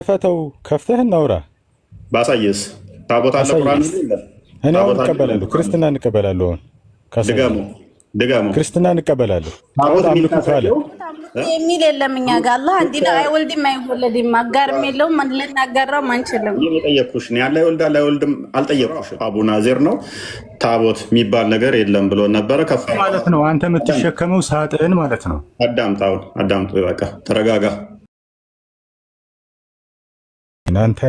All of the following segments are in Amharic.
ፈተው ከፍተህ እናውራ። ባሳየስ ታቦት አለ ቁርአን ይላል። እኔ አሁን እቀበላለሁ፣ ክርስትና እንቀበላለሁ። አሁን ድጋሙ ክርስትና እንቀበላለሁ። ታቦት አምልኩ ካለ የሚል የለም እኛ ጋር አላህ እንዲህ ነው። አይወልድም አይወለድም፣ አጋርም የለውም፣ ልናጋራው አንችልም። እኔ የጠየቅኩሽ ነው ያለ ይወልዳል አይወልድም አልጠየቅኩሽም። አቡ ናዚር ነው ታቦት የሚባል ነገር የለም ብሎ ነበረ። ከፍ ማለት ነው አንተ የምትሸከመው ሳጥን ማለት ነው። አዳምጡ፣ በቃ ተረጋጋ። እናንተ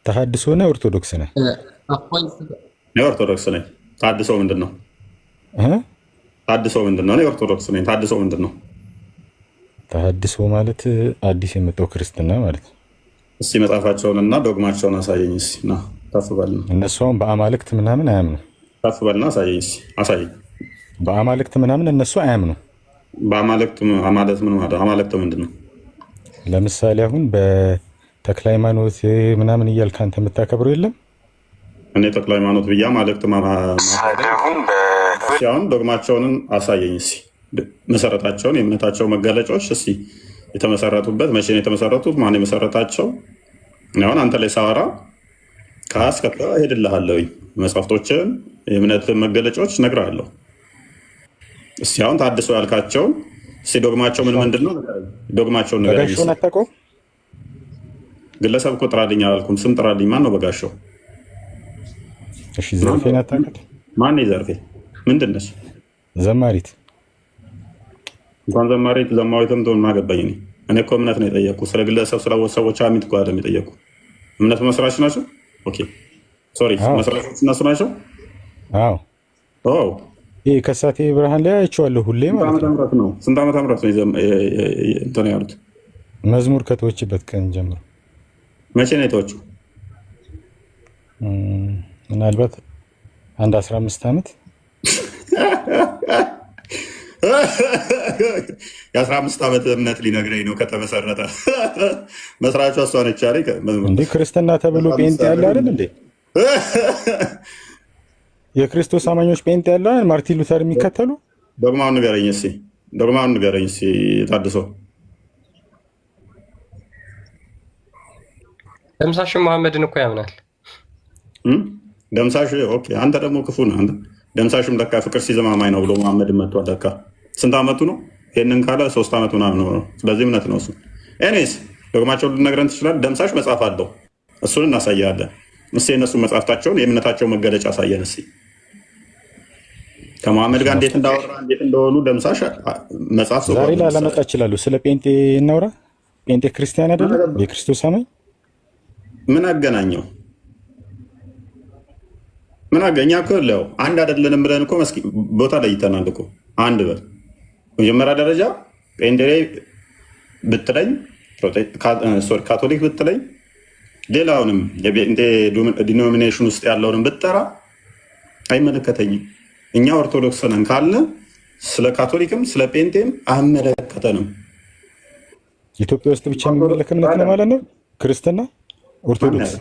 ተሐድሶ ነህ ኦርቶዶክስ ነህ? እኔ ኦርቶዶክስ ነኝ። ታድሶ ምንድን ነው? ታድሶ ምንድን ነው? እኔ ኦርቶዶክስ ነኝ። ታድሶ ምንድን ነው? ተሐድሶ ማለት አዲስ የመጣው ክርስትና ማለት ነው። እስቲ መጽሐፋቸውንና ዶግማቸውን አሳየኝ። ና ከፍ በልና። እነሱ አሁን በአማልክት ምናምን አያምኑ። ከፍ በልና አሳየኝ። አሳየኝ። በአማልክት ምናምን እነሱ አያምኑ። በአማልክት ማለት ምን ማለት? አማልክት ምንድን ነው? ለምሳሌ አሁን በተክለ ሃይማኖት ምናምን እያልክ አንተ የምታከብረው የለም? እኔ ተክለ ሃይማኖት ብያ ማለክት አሁን ዶግማቸውን አሳየኝ እስኪ፣ መሰረታቸውን፣ የእምነታቸው መገለጫዎች እስኪ፣ የተመሰረቱበት መቼ ነው የተመሰረቱት? ማን የመሰረታቸው? አሁን አንተ ላይ ሳወራ ከአስከፈ እሄድልሃለሁ። መጽሐፍቶችን፣ የእምነት መገለጫዎች እነግርሃለሁ። እስኪ አሁን ታድሶ ያልካቸውን እስኪ ዶግማቸው ምንድን ነው? ዶግማቸውን ንገረኝ። በጋሻውን አታውቀውም? ግለሰብ እኮ ጥራልኝ አላልኩም። ስም ጥራልኝ። ማን ነው በጋሻው? እሺ ዘርፌን አታውቃትም? ማን ዘርፌ? ምንድን ነች? ዘማሪት። እንኳን ዘማሪት ዘማዊትም ትሆን ምን አገባኝ እኔ። እኔ እኮ እምነት ነው የጠየኩ። ስለ ግለሰብ ስለ ሰዎች አሚት እኮ አይደለም የጠየኩ። እምነት መስራች ናቸው። ኦኬ ሶሪ፣ መስራቾች እነሱ ናቸው። አዎ ይሄ ከሳቴ ብርሃን ላይ አይቼዋለሁ ሁሌ ማለት ነው። ስንት ዓመተ ምህረት ነው እንትን ያሉት? መዝሙር ከተወችበት ቀን ጀምሮ። መቼ ነው የተወችው? ምናልባት አንድ 15 ዓመት። የ15 ዓመት እምነት ሊነግረኝ ነው ከተመሰረተ። መስራቿ እሷ ነች አለኝ። እንዴ ክርስትና ተብሎ ጴንጤ ያለ አይደል እንዴ? የክርስቶስ አማኞች ጴንጤ ያለ አይደል? ማርቲን ሉተር የሚከተሉ። ዶግማውን ንገረኝ እስኪ፣ ዶግማውን ንገረኝ እስኪ። ታድሶ ደምሳሽ መሐመድን እኮ ያምናል። ደምሳሽ ኦኬ። አንተ ደግሞ ክፉ ነህ። አንተ ደምሳሽም ለካ ፍቅር ሲዘማማኝ ነው ብሎ መሐመድን መጥቷል። ለካ ስንት ዓመቱ ነው? ይህንን ካለ 3 ዓመት ምናምን ነው። ስለዚህ እምነት ነው እሱ። ኤኒዌይስ ዶግማቸውን ልነግረን ትችላለህ? ደምሳሽ መጽሐፍ አለው፣ እሱን እናሳያለን። እስኪ የእነሱ መጽሐፍታቸውን የእምነታቸው መገለጫ አሳየን እስኪ። ከመሐመድ ጋር እንዴት እንዳወራ እንዴት እንደሆኑ ደምሳሽ መጽሐፍ ዛሬ ላመጣ ይችላሉ። ስለ ጴንጤ እናውራ። ጴንጤ ክርስቲያን አይደለም? የክርስቶስ አማኝ ምን አገናኘው? ምን አገኛ እኮ ለው አንድ አይደለንም ብለን እኮ ቦታ ለይተናል እኮ። አንድ በል መጀመሪያ ደረጃ ጴንጤ ብትለኝ፣ ካቶሊክ ብትለኝ፣ ሌላውንም የጴንጤ ዲኖሚኔሽን ውስጥ ያለውንም ብትጠራ አይመለከተኝም። እኛ ኦርቶዶክስ ነን ካለ ስለ ካቶሊክም ስለ ጴንጤም አመለከተንም። ኢትዮጵያ ውስጥ ብቻ የሚመለክ እምነት ነው ማለት ነው ክርስትና ኦርቶዶክስ።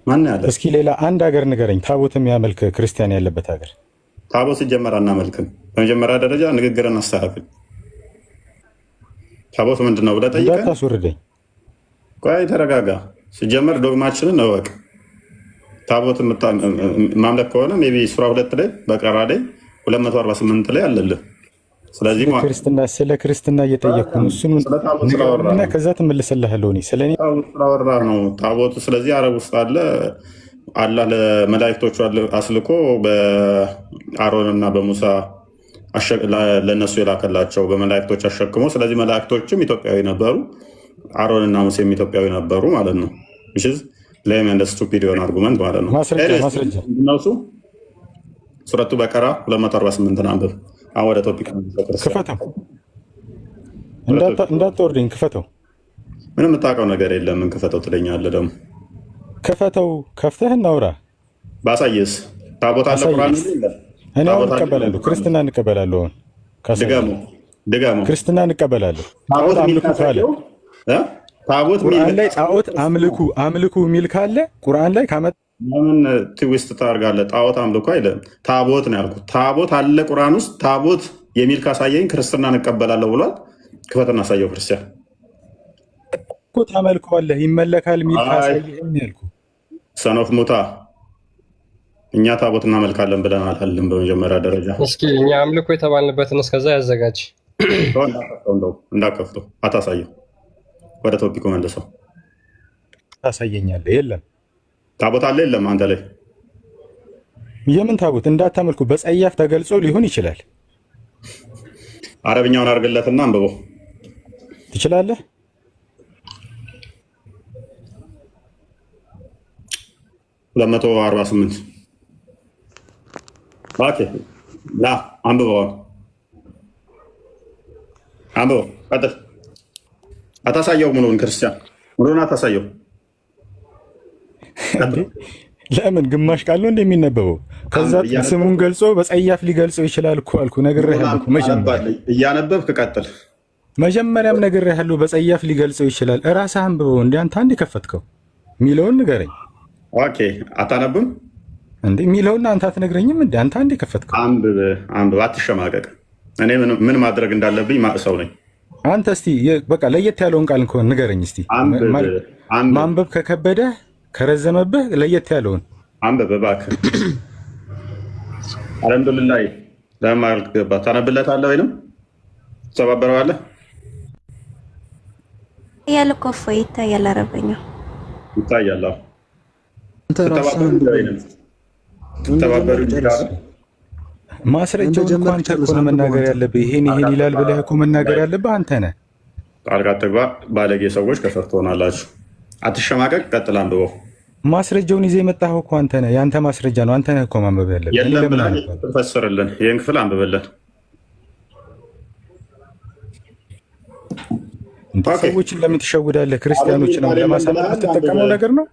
ማን ያለ? እስኪ ሌላ አንድ ሀገር ንገረኝ ታቦት የሚያመልክ ክርስቲያን ያለበት ሀገር። ታቦት ሲጀመር አናመልክም። በመጀመሪያ ደረጃ ንግግርን አስተካክል። ታቦት ምንድን ነው ብለህ ጠይቀህ ታስወርደኝ። ቆይ ተረጋጋ። ሲጀመር ዶግማችንን እወቅ። ታቦት ማምለክ ከሆነ ሜይ ቢ ሱራ 2 ላይ በቀራ ላይ 248 ላይ አለልህ። ስለዚህ ስለ ክርስትና እየጠየቅኩ ነው። እሱን ከዛ ትመልሰልሃለሁ። ስላወራ ነው ታቦቱ። ስለዚህ አረብ ውስጥ አለ። አላህ ለመላእክቶቹ አስልኮ በአሮንና በሙሳ ለእነሱ የላከላቸው በመላእክቶች አሸክሞ። ስለዚህ መላእክቶችም ኢትዮጵያዊ ነበሩ፣ አሮንና ሙሴም ኢትዮጵያዊ ነበሩ ማለት ነው። ለም እንደ ስቱፒድ የሆነ አርጉመንት ማለት ነው። ማስረጃ እነሱ ሱረቱ በቀራ 248 አንብብ። አሁን ወደ ቶፒክ ክፈተው፣ እንዳትወርደኝ ክፈተው። ምንም የምታውቀው ነገር የለም። ምን ክፈተው ትለኛለህ ደግሞ? ክፈተው፣ ከፍተህ እናውራ። ባሳየስ ታቦት አለ ቁርአን ይላል። እኔ አሁን እቀበላለሁ፣ ክርስትና እንቀበላለሁ። ድጋሙ ክርስትና እንቀበላለሁ። ታቦት አምልኩ ካለ ቁርአን ላይ ጣዖት አምልኩ የሚል ካለ ቁርአን ላይ ካመጣ ለምን ትዊስት ታደርጋለህ? ጣዖት አምልኮ አይደለም ታቦት ነው ያልኩት። ታቦት አለ ቁርአን ውስጥ። ታቦት የሚል ካሳየኝ ክርስትና እንቀበላለሁ ብሏል። ክፈትና አሳየው ክርስቲያን እኮ ታመልከዋለህ ይመለካል የሚል ካሳየኸኝ ያልኩህ። ሰኖፍ ሙታ እኛ ታቦት እናመልካለን ብለን አላልንም። በመጀመሪያ ደረጃ እስኪ እኛ አምልኮ የተባልንበትን እስከዛ ያዘጋጅ። እንዳከፍተው አታሳየው። ወደ ቶፒኩ መልሰው። ታሳየኛለህ? የለም ታቦት አለ የለም አንተ ላይ የምን ታቦት? እንዳታመልኩ በጸያፍ ተገልጾ ሊሆን ይችላል። አረብኛውን አድርግለትና አንብበው ትችላለህ? ለመቶ 48 ኦኬ ላ አንብበው ቀጥል። አታሳየው ሙሉን ክርስቲያን ሙሉን አታሳየው። ለምን ግማሽ ቃል ነው እንደሚነበበው? ከዛ ስሙን ገልጾ በጸያፍ ሊገልጸው ይችላል እኮ አልኩ። ነግሬሃለሁ። እያነበብክ ቀጥል። መጀመሪያም ነግሬሃለሁ። በጸያፍ ሊገልጸው ይችላል። እራስህ አንብበው። እንደ አንተ አንድ የከፈትከው ሚለውን ንገረኝ። ኦኬ አታነብም እንዴ? ሚለውን አንተ አትነግረኝም እንዴ? አንተ አንድ የከፈትከው አንብብ። አትሸማቀቅ። እኔ ምን ማድረግ እንዳለብኝ ማእሰው ነኝ። አንተ እስቲ በቃ ለየት ያለውን ቃል እንኳን ንገረኝ እስቲ። ማንበብ ከከበደ ከረዘመብህ ለየት ያለውን አንብብ እባክህ። አልሐምዱሊላህ ለማለት ገባ። ታነብለታለህ ወይንም ትሰባበረዋለህ? ያለ ኮፎ ይታያል። አረበኛው ይታያል። ተባበሩ ይችላል። ማስረጃውን እኮ አንተ እኮ ነው መናገር ያለብህ። ይሄን ይላል ብለህ እኮ መናገር ያለብህ አንተ ነህ። ጣልቃ አትግባ። ባለጌ ሰዎች ከፈር ትሆናላችሁ። አትሸማቀቅ። ቀጥል አንብበው። ማስረጃውን ይዘህ የመጣኸው እኮ አንተ ነህ። የአንተ ማስረጃ ነው። አንተ ነህ እኮ ማንበብ ያለብህ። የለም ብለህ ፈስርልን። ይህን ክፍል አንብብልን። ሰዎችን ለምን ትሸውዳለህ? ክርስቲያኖችን ለማሳመን የምትጠቀመው ነገር ነው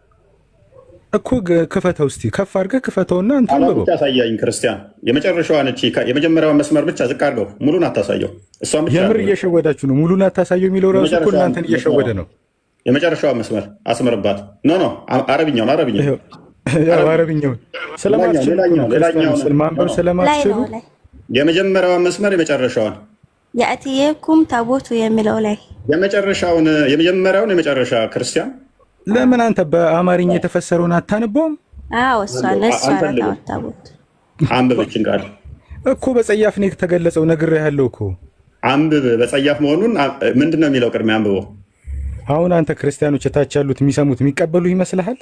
እኮ። ክፈተው እስቲ፣ ከፍ አድርገህ ክፈተውና አንተ አንብበው። ታሳያኝ ክርስቲያን። የመጨረሻዋን የመጀመሪያውን መስመር ብቻ ዝቅ አድርገው። ሙሉን አታሳየው። እሷን ብቻ የምር እየሸወዳችሁ ነው። ሙሉን አታሳየው የሚለው ራሱ እኮ እናንተን እየሸወደ ነው። የመጨረሻዋን መስመር አስምርባት። ኖ አረብኛውን ስለማትችሉ ማንበብ ስለማትችሉ የመጀመሪያዋን መስመር የመጨረሻዋን የአትየኩም ታቦቱ የሚለው ላይ የመጀመሪያውን የመጨረሻ ክርስቲያን ለምን አንተ በአማርኛ የተፈሰረውን አታነበውም? አዎ እሷ ታቦት አንብበችን ቃል እኮ በጸያፍ ነው የተገለጸው። ነግሬሃለሁ እኮ አንብብ። በጸያፍ መሆኑን ምንድን ነው የሚለው? ቅድሚያ አንብበው። አሁን አንተ ክርስቲያኖች እታች ያሉት የሚሰሙት የሚቀበሉ ይመስልሃል?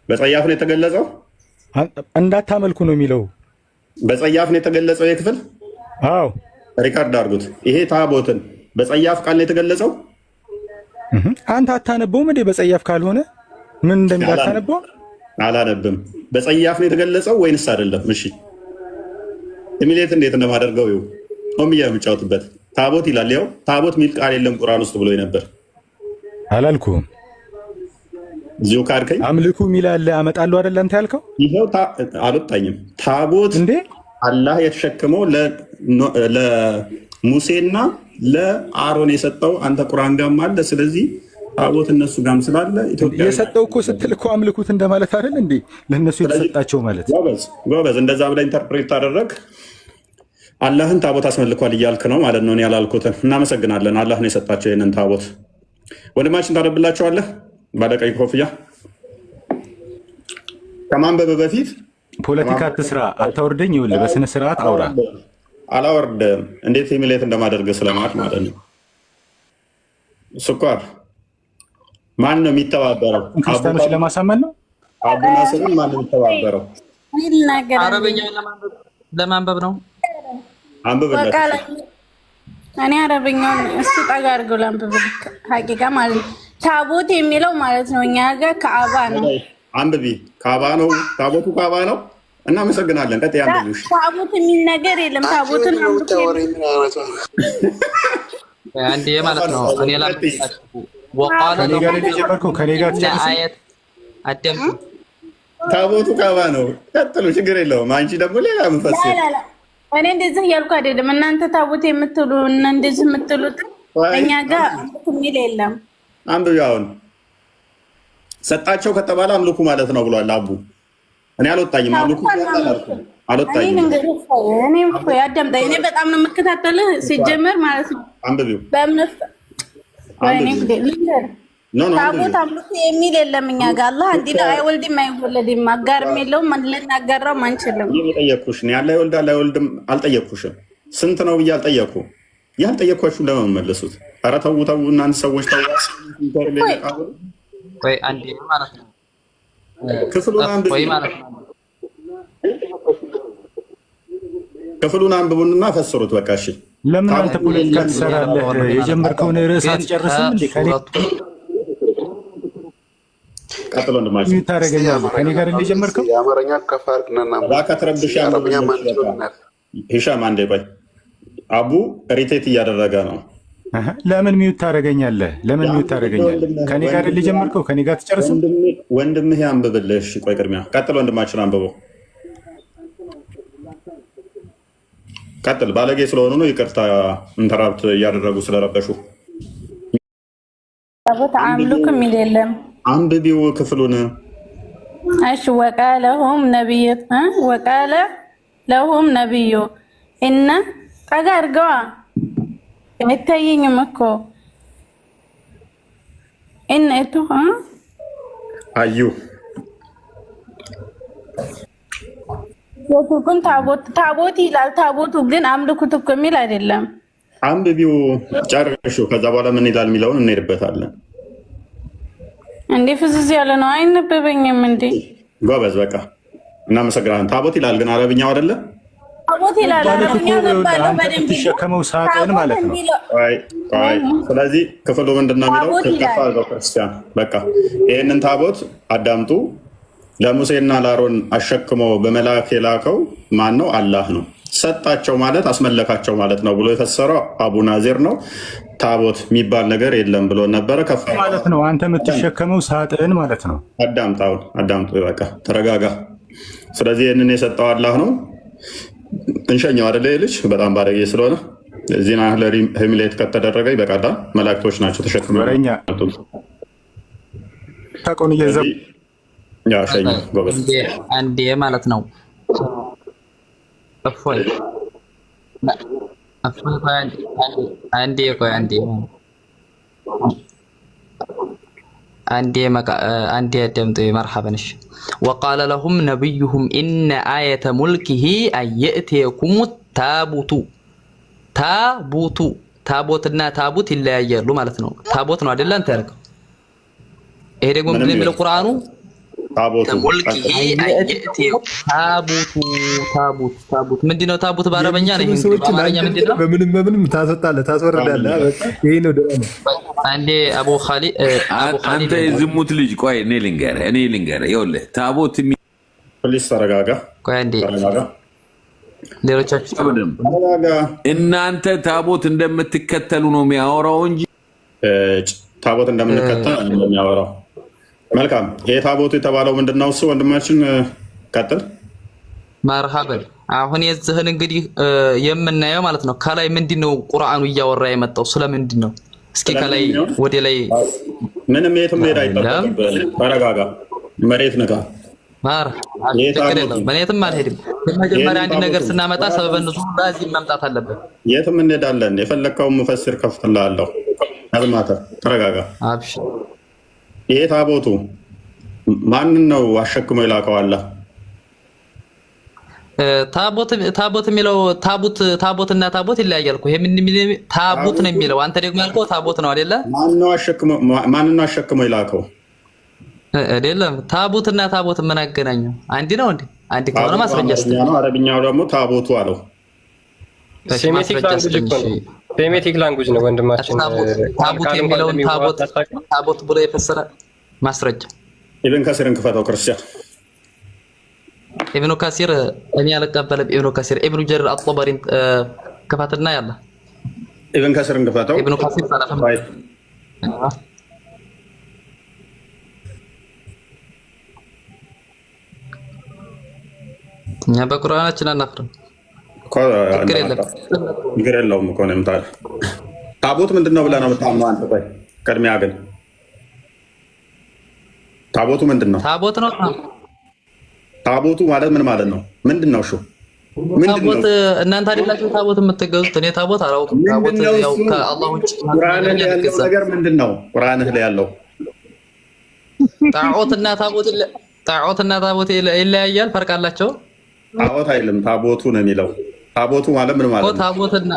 በጸያፍ ነው የተገለጸው። እንዳታመልኩ ነው የሚለው። በጸያፍ ነው የተገለጸው ይህ ክፍል። አዎ ሪካርድ አድርጉት። ይሄ ታቦትን በጸያፍ ቃል ነው የተገለጸው። አንተ አታነበውም እንዴ? በጸያፍ ካልሆነ ምን እንደሚል አታነበውም? አላነብም። በጸያፍ ነው የተገለጸው ወይንስ አይደለም? እሺ ኢሚሌት እንዴት እንደማደርገው ይኸው ሆም የምጫወትበት ታቦት ይላል። ያው ታቦት ሚል ቃል የለም ቁርአን ውስጥ ብሎ ነበር። አላልኩም? እዚሁ ካድከኝ። አምልኩ ሚል አለ አመጣለሁ አይደል አንተ ያልከው? ይሄው አልወጣኝም። ታቦት እንዴ አላህ የተሸከመው ለሙሴና ለአሮን የሰጠው አንተ ቁርአን ጋም አለ። ስለዚህ ታቦት እነሱ ጋም ስላለ ኢትዮጵያ የሰጠው እኮ ስትል እኮ አምልኩት እንደማለት አይደል እንዴ? ለነሱ የተሰጣቸው ማለት ጎበዝ። እንደዛ ብለህ ኢንተርፕሬት ታደረግ። አላህን ታቦት አስመልኳል እያልክ ነው ማለት ነው። እኔ ያላልኩትን። እናመሰግናለን። አላህ ነው የሰጣቸው ይህንን ታቦት። ወንድማችን ታነብላቸዋለህ። ባለቀይ ኮፍያ ከማንበብ በፊት ፖለቲካ አትስራ፣ አታወርደኝ። ይኸውልህ በስነ ስርዓት አውራ። አላወርድም። እንዴት ኢሚሌት እንደማደርግ ስለማት ማለት ነው። ስኳር ማን ነው የሚተባበረው? ክርስቲያኖች ለማሳመን ነው። አቡ ናስርን ማን ነው የሚተባበረው? አረበኛ ለማንበብ ነው። አንብብለት። እኔ አረበኛውን እሱ ጠጋ አድርገው ላንብብልህ። ሀቂቃ ማለት ነው ታቦት የሚለው ማለት ነው እኛ ጋር ከአባ ነው። አንብቢ። ካባ ነው ታቦቱ፣ ካባ ነው። እናመሰግናለን። ቀጥ ያንብብሽ። ታቦት የሚል ነገር የለም። ታቦትን አንዴ ማለት ነው። እኔ ታቦቱ ካባ ነው። ቀጥሉ፣ ችግር የለውም። አንቺ ደግሞ ሌላ ምንፈስ። እኔ እንደዚህ እያልኩ አይደለም። እናንተ ታቦት የምትሉ እና እንደዚህ የምትሉት እኛ ጋር የሚል የለም። አንብቢ። አሁን ሰጣቸው ከተባለ አምልኩ ማለት ነው ብሏል አቡ። እኔ አልወጣኝም። አምልኩ አልወጣኝም። እኔ በጣም ነው የምከታተልህ ሲጀመር ማለት ነው። አንብቢው። ታቦት አምልኮ የሚል የለም እኛ ጋር። አላህ አንድ ነው፣ አይወልድም አይወለድም፣ አጋርም የለውም፣ ልናጋራው አንችልም። እየጠየኩሽ ነው ያለ ይወልዳል አይወልድም አልጠየኩሽም። ስንት ነው ብዬ አልጠየኩ። ያልጠየኳችሁ ለምን መለሱት? ኧረ ተው ተው እናንተ ሰዎች ተው። ወይ አንዴ ማለት ነው ክፍሉን አንብቡንና ፈስሩት። በቃ እሺ። ለምን አንተ ፖለቲካ ትሰራለህ? የጀመርከውን ርዕስ አትጨርስም እንዴ? ቀጥሎ እንደማይችል ታደርገኛለህ። ከኔ ጋር እንደጀመርከው የአማርኛ ከፋርድናና ባካትረብሽ ሂሻም አንዴ ቆይ። አቡ ሪቴት እያደረገ ነው። ለምን ሚዩት ታደርገኛለህ? ለምን ሚዩት ታደርገኛለህ? ከኔ ጋር እንደጀመርከው ከኔ ጋር ትጨርስም። ወንድምህ ያንብብልህ። እሺ ቆይ ቅድሚያ ቀጥሎ ወንድማችን አንብበው። ቀጥል። ባለጌ ስለሆኑ ነው ይቅርታ ኢንተራፕት እያደረጉ ስለረበሹ። ታቦት አምልኮ የሚል የለም። አንብቢው ክፍሉን። እሺ ወቃለሁም ነብዩ እና ጠጋ አድርገዋ አይታየኝም እኮ እነቱ አዩ ግን ታቦት ይላል። ታቦቱ ግን አምልኩት እኮ የሚል አይደለም። አንብቢው ጨርሹ። ከዛ በኋላ ምን ይላል የሚለውን እንሄድበታለን። እንዴ ፍዝዝ ያለ ነው። አይነበበኝም እንዴ? ጎበዝ በቃ እናመሰግናለን። ታቦት ይላል ግን አረብኛው አይደለ? ታቦት ይላል አረብኛው ገባለው በደንብ ተሸከመው ሳጥን ማለት ነው። ስለዚህ ክፍሉ ምንድነው የሚለው? ከፋ ክርስቲያን በቃ ይሄንን ታቦት አዳምጡ። ለሙሴና ለአሮን አሸክሞ በመልአክ የላከው ማን ነው? አላህ ነው። ሰጣቸው ማለት አስመለካቸው ማለት ነው ብሎ የፈሰረው አቡ ናዚር ነው። ታቦት የሚባል ነገር የለም ብሎ ነበረ። ከፍ ማለት ነው። አንተ የምትሸከመው ሳጥን ማለት ነው። አዳምጡ በቃ ተረጋጋ። ስለዚህ ይህንን የሰጠው አላህ ነው። እንሸኘው አደለ? ልጅ በጣም ባለጌ ስለሆነ ዚና ሂሚሌት ከተደረገ ይበቃል። መላእክቶች ናቸው ተሸክመ ታቆን እየዘ አንዴ ማለት ነው። እፎይ አንዴ ደምጡ መርሐበንሽ ወቃለ ለሁም ነቢዩሁም ኢነ አየተ ሙልኪሂ አንየእትየኩም ታቦትና ታቡት ይለያያሉ ማለት ነው። ታቦት ነው አይደል አንተ ያልከው? ይሄ ደግሞ ምን የሚለው ቁርአኑ ታቡት ምንድነው? ታቡት በአረበኛ ነው። በአማርኛ ምንድነው? በምንም ታስወርዳለህ። ይሄ ነው ደረነ። አንዴ አቡ ኻሊድ አንተ የዝሙት ልጅ ቆይ እኔ ልንገርህ ይኸውልህ ታቦት ፖሊስ ተረጋጋ። ቆይ አንዴ ሌሎቻችሁ እናንተ ታቦት እንደምትከተሉ ነው የሚያወራው እንጂ ታቦት እንደምንከተል እንደሚያወራው። መልካም። ይሄ ታቦቱ የተባለው ምንድነው? እሱ ወንድማችን ቀጥል። መርሐበን። አሁን የዚህን እንግዲህ የምናየው ማለት ነው ከላይ ምንድነው ቁርአኑ እያወራ የመጣው ስለምንድን ነው? እስኪ ከላይ ወደ ላይ ምንም የትም ሄድ አይጠበቅም። ተረጋጋ። መሬት ንካ። የትም አልሄድም። መጀመሪያ አንድ ነገር ስናመጣ ሰበበ ንዙል በዚህ መምጣት አለበት። የትም እንሄዳለን። የፈለግከውን ሙፈሲር ከፍትልሃለሁ። አዝማተ ተረጋጋ። አብሽር። ይሄ ታቦቱ ማንን ነው አሸክሞ የላከው? አላህ ታቦት የሚለው ታቦትና ታቦት ይለያያል እኮ። ይሄ ምን ታቦት ነው የሚለው? አንተ ደግሞ ያልከው ታቦት ነው አይደለ? ማንን ነው አሸክሞ የላከው? አይደለም። ታቦትና ታቦት ምን አገናኘው? አንድ ነው እንዴ? አንድ ከሆነ ማስረጃ ነው። አረብኛው ደግሞ ታቦቱ አለው። ሴሜቲክ ላንጉጅ ነው ወንድማችን። ታቦት የሚለውን ታቦት ብሎ የፈሰረ ማስረጃ ኢብን ከሲርን ክፈተው ክርስቲያን። ኢብኑ ከሲር እኔ አልቀበልም። ኢብኑ ከሲር ኢብኑ ጀሪር አጥበሪን ክፈትና ያለ ኢብን ከሲርን ክፈተው። ኢብኑ ከሲር ሰላም እኛ በቁርአናችን አናፍርም። ችግር የለውም እኮ ነው የምታል። ታቦት ምንድን ነው ብለህ ነው የምታምነው አንተ? ቆይ ቅድሚያ ግን ታቦቱ ምንድን ነው? ታቦት ነው። ታቦቱ ማለት ምን ማለት ነው? ምንድን ነው? ታቦት እናንተ አይደላችሁ ታቦት የምትገዙት? እኔ ታቦት አላውቅም። ታቦት ያው ከአላህ ውጭ ቁርአንህ ላይ ያለው ነገር ምንድን ነው? ቁርአንህ ላይ ያለው ጣዖትና ታቦት ይለያያል? ፈርቅ አላቸው? ጣዖት አይደለም ታቦቱ ነው የሚለው። ታቦቱ ማለት ምን ማለት ነው? ታቦትና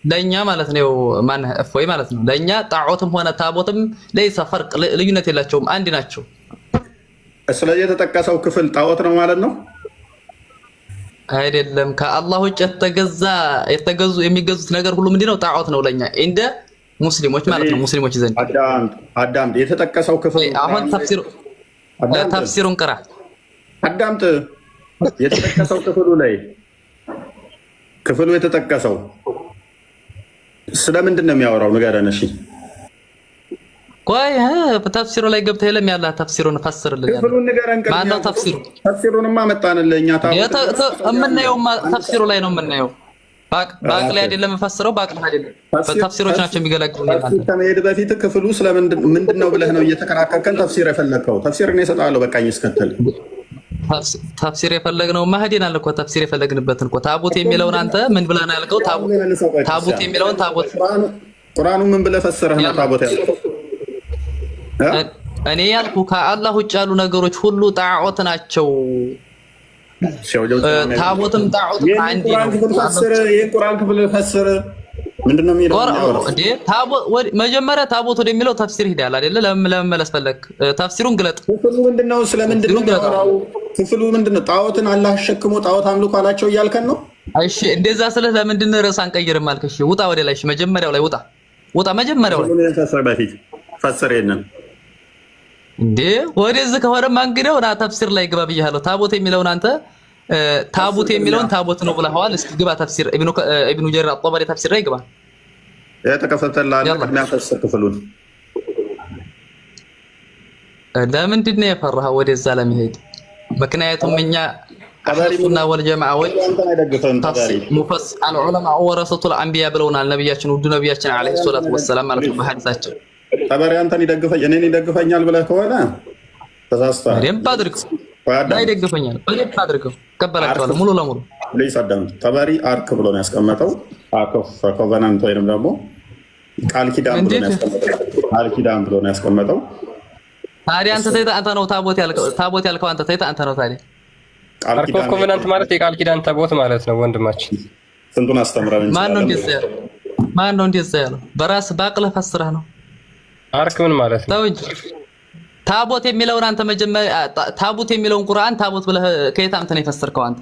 ለኛ ማለት ነው ማን እፎይ ማለት ነው። ለኛ ጣዖትም ሆነ ታቦትም ለይሳ ፈርቅ ልዩነት የላቸውም፣ አንድ ናቸው። ስለዚህ የተጠቀሰው ክፍል ጣዖት ነው ማለት ነው? አይደለም። ከአላህ ውጭ የተገዙ የሚገዙት ነገር ሁሉ ምንድነው? ጣዖት ነው ለኛ እንደ ሙስሊሞች ማለት ነው። ሙስሊሞች ዘንድ አዳምጥ። የተጠቀሰው ክፍል አሁን ተፍሲሩን ቅራ። አዳምጥ። የተጠቀሰው ክፍሉ የተጠቀሰው ስለምንድን ነው የሚያወራው? ንገረን እሺ። ቆይ በተፍሲሩ ላይ ገብተህ የለም ያለ ተፍሲሩን ፈስርልኝ። ክፍሉን ንገረን። ማነው ተፍሲሩ? ተፍሲሩንማ መጣንልህ እኛ። የምናየው ተፍሲሩ ላይ ነው የምናየው። ባቅ ላይ አይደለም የምፈስረው፣ ባቅ ላይ አይደለም። በተፍሲሮች ናቸው የሚገለግሉት። ከመሄድ በፊት ክፍሉ ስለምንድን ነው ብለህ ነው እየተከራከርከን ተፍሲር የፈለግከው? ተፍሲር እኔ እሰጥሃለሁ። በቃኝ እስከተል ተፍሲር የፈለግነው ማህዲናል እኮ ተፍሲር የፈለግንበትን እኮ ታቦት የሚለውን አንተ ምን ብለህ ነው ያልከው? ታቦት የሚለውን ታቦት ቁርአኑ ምን ብለህ ፈስረህ ነው ታቦት ያልከው? እኔ ያልኩ ከአላህ ውጭ ያሉ ነገሮች ሁሉ ጣዖት ናቸው። ታቦትም ጣዖት አንድ ነው። ይሄን ቁርአን ክፍል ፈስር። ምንድነው የሚለው? መጀመሪያ ታቦት ወደሚለው ተፍሲር ሄዳል አይደለ? ለመመለስ ፈለክ? ተፍሲሩን ግለጥ። ክፍሉ ምንድነው? ስለምንድነው የሚያወራው? ክፍሉ ምንድነው? ጣዖትን አላህ አሸክሞ ጣዖት አምልኮ አላቸው እያልከን ነው? እሺ እንደዛ ስለህ ለምንድን ነው ርዕስ አንቀይርም አልክ? እሺ ውጣ ወደ ላይ። እሺ መጀመሪያው ላይ ውጣ መጀመሪያው ላይ በፊት ፈስር የለም እንዴ? ወደዚህ ከሆነማ እንግዲህ ና ተፍሲር ላይ ግባ ብያለሁ። ታቦት የሚለውን አንተ ታቦት የሚለውን ታቦት ነው ብለኸዋል። እስኪ ግባ ተፍሲር ኢብኑ ጀሪር አጠበሪ ተፍሲር ላይ ግባ። የተከፈተልህ ቅድሚያ ፈስር ክፍሉን። ለምንድን ነው የፈራኸው ወደዛ ለመሄድ? ምክንያቱም እኛ አህሉሱና ወልጀማዓዎች ሙፈስ አልዑለማ ወረሰቱል አንቢያ ብለውናል ነብያችን፣ ውዱ ነብያችን አለይሂ ሰላቱ ወሰላም ማለት ነው በሐዲሳቸው። ጠበሪ አንተን እኔን ይደግፈኛል ብለህ ከሆነ ተሳስተሃል። በደንብ አድርገው ይደግፈኛል። በደንብ አድርገው እቀበላቸዋለሁ ሙሉ ለሙሉ። ፕሊስ አዳም። ጠበሪ አርክ ብሎ ነው ያስቀመጠው። ኮቨናንት ወይንም ደግሞ ቃል ኪዳን ብሎ ነው ያስቀመጠው። ታዲያ አንተ ነው ታቦት ያልከው አንተ አንተ ነው ታዲያ። አርክ ኦፍ ኮቨናንት ማለት የቃል ኪዳን ታቦት ማለት ነው ወንድማችን። ስንቱን አስተምረን እንጂ ማን ነው እንደዛ ያለው? በራስ ባቅለህ ፈስረህ ነው። አርክ ምን ማለት ነው? ታቦት የሚለውን አንተ መጀመሪያ ታቦት የሚለውን ቁርአን ታቦት ብለህ ከየት አምጥተህ ነው የፈሰርከው አንተ?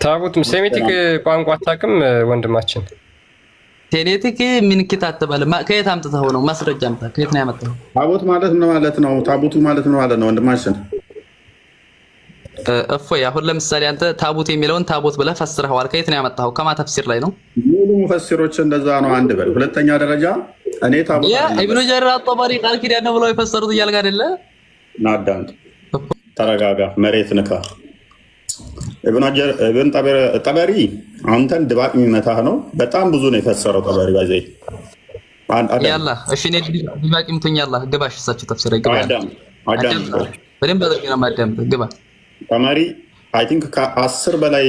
ታቦት ሴሜቲክ ቋንቋ አታውቅም ወንድማችን? ሴሜቲክ ምን ከተባለ ከየት አምጥተህ ነው? ማስረጃ አምጥተህ ከየት ነው ያመጣኸው? ታቦት ማለት ምን ማለት ነው? ታቦቱ ማለት ምን ማለት ነው ወንድማችን? እፎይ አሁን ለምሳሌ አንተ ታቦት የሚለውን ታቦት ብለህ ፈስረኸዋል። ከየት ነው ያመጣኸው? ከማ ተፍሲር ላይ ነው? ሙሉ ሙፈሲሮች እንደዛ ነው። አንድ በል። ሁለተኛ ደረጃ እኔ ታቦት ኢብኑ ጀሪር አጠበሪ ቃል ኪዳን ነው ብለው የፈሰሩት እያልክ አይደለ? ናዳንት ተረጋጋ፣ መሬት ንካ። ኢብኑ ጠበሪ አንተን ድባቅ የሚመታህ ነው። በጣም ብዙ ነው የፈሰረው ጠበሪ ባይዘይ ያላ። እሺ እኔ ድባቅ ይምቱኛል። ግባሽ እሳቸው ተፍሲር ግባ። አዳም በደንብ አድርገህ ነው ማዳምጥ። ግባ ጠመሪ አይ ቲንክ ከ10 በላይ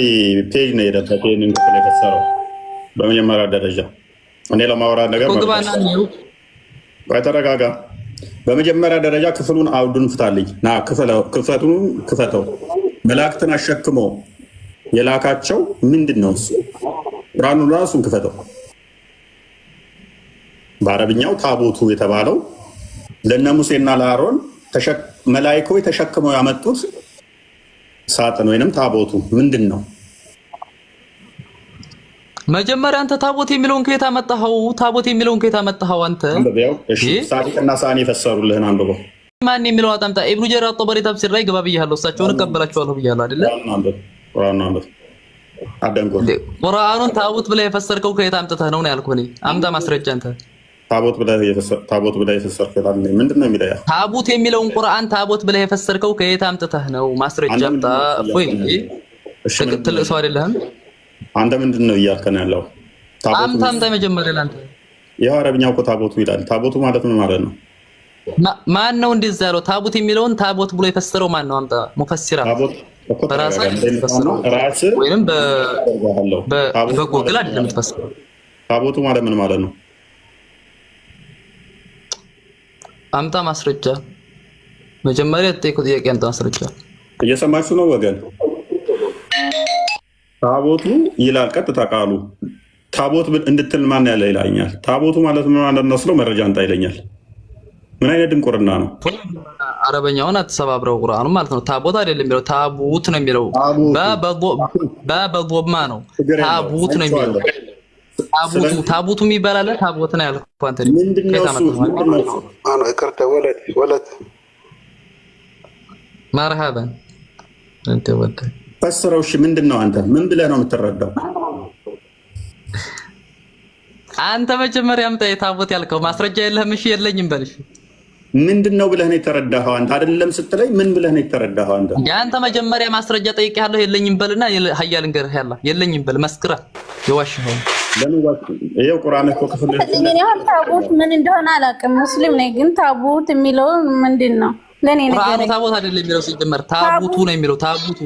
ፔጅ ነው የሄደበት ይህንን ክፍል የፈሰረው በመጀመሪያ ደረጃ። እኔ ለማውራት ነገር ተረጋጋ። በመጀመሪያ ደረጃ ክፍሉን አውዱን ፍታልኝ ና ክፈተው። መላእክትን አሸክሞ የላካቸው ምንድን ነው? እሱ ቁርአኑን ራሱን ክፈተው። በአረብኛው ታቦቱ የተባለው ለነ ሙሴና ለአሮን መላእክቶች ተሸክመው ያመጡት ሳጥን ወይንም ታቦቱ ምንድን ነው? መጀመሪያ አንተ ታቦት የሚለውን ከየት አመጣኸው? ታቦት የሚለውን ከየት አመጣኸው አንተ? እሺ ሳዲቅና ሳኒ የፈሰሩልህን አንብበው። ማን የሚለው አጣምጣ። ኢብኑ ጀሪር አጠበሪ ተፍሲር ላይ ግባ ብያለሁ። እሳቸውን እቀበላቸዋለሁ ብያለሁ አይደለ? ቁርአኑን ታቦት ብለህ የፈሰርከው ከየት አምጥተህ ነው ያልኩህ እኔ። አምጣ ማስረጃ አንተ። ታቦት ብለህ የፈሰርከው ምንድን ነው የሚለው? ታቦት የሚለውን ቁርአን ታቦት ብለህ የፈሰርከው ከየት አምጥተህ ነው? ማስረጃ አምጣ። ወይ ትልቅ ሰው አይደለህም አንተ። ምንድን ነው እያልከን ያለው? አምጣ መጀመሪያ ለአንተ። ይኸው አረብኛው እኮ ታቦቱ ይላል። ታቦቱ ማለት ምን ማለት ነው? ማን ነው እንደዛ ያለው? ታቦት የሚለውን ታቦት ብሎ የፈሰረው ማን ነው? አምጣ ሙፈሲራ ወይም በጎግል አይደለም የምትፈስረው። ታቦቱ ማለት ምን ማለት ነው? አምጣ ማስረጃ። መጀመሪያ ተጠይቁት ጥያቄ አንተ ማስረጃ እየሰማችሁ ነው ወገን? ታቦቱ ይላል ቀጥታ ቃሉ። ታቦት እንድትል ማን ያለ ይላኛል። ታቦቱ ማለት ምን ማለት ነው ስለው መረጃ አንጣ ይለኛል። ምን አይነት ድንቁርና ነው? አረበኛውን አትሰባብረው። ቁርአኑ ማለት ነው ታቦት አይደለም የሚለው ታቡት ነው የሚለው። በዶማ ነው ታቡት ነው የሚለው። ታቡቱ የሚባል አለ። ታቦት ነው ያልኩህ አንተ። ምንድነው እሱ? አና ይቅርታ ወለት መርሃባን አንተ ወደ ፈስረው። እሺ ምንድነው? አንተ ምን ብለህ ነው የምትረዳው? አንተ መጀመሪያ አምጣ የታቦት ያልከው ማስረጃ የለህም። እሺ የለኝም በልሽ። ምንድነው ብለህ ነው የተረዳኸው? አንተ አይደለም ስትለኝ ምን ብለህ ነው የተረዳኸው? አንተ ያንተ መጀመሪያ ማስረጃ ጠይቄሃለሁ። የለኝም በልና ሀያል እንገርህ ያላ የለኝም በል መስክራ የዋሽኸው ይሄው ቁርአን እኮ ክፍል ታቦት ምን እንደሆነ አላውቅም። ሙስሊም ነኝ ግን ታቦት የሚለው ምንድነው? ለኔ ነገር ታቦት አይደለም የሚለው ሲጀመር ታቡቱ ነው የሚለው። ታቡቱ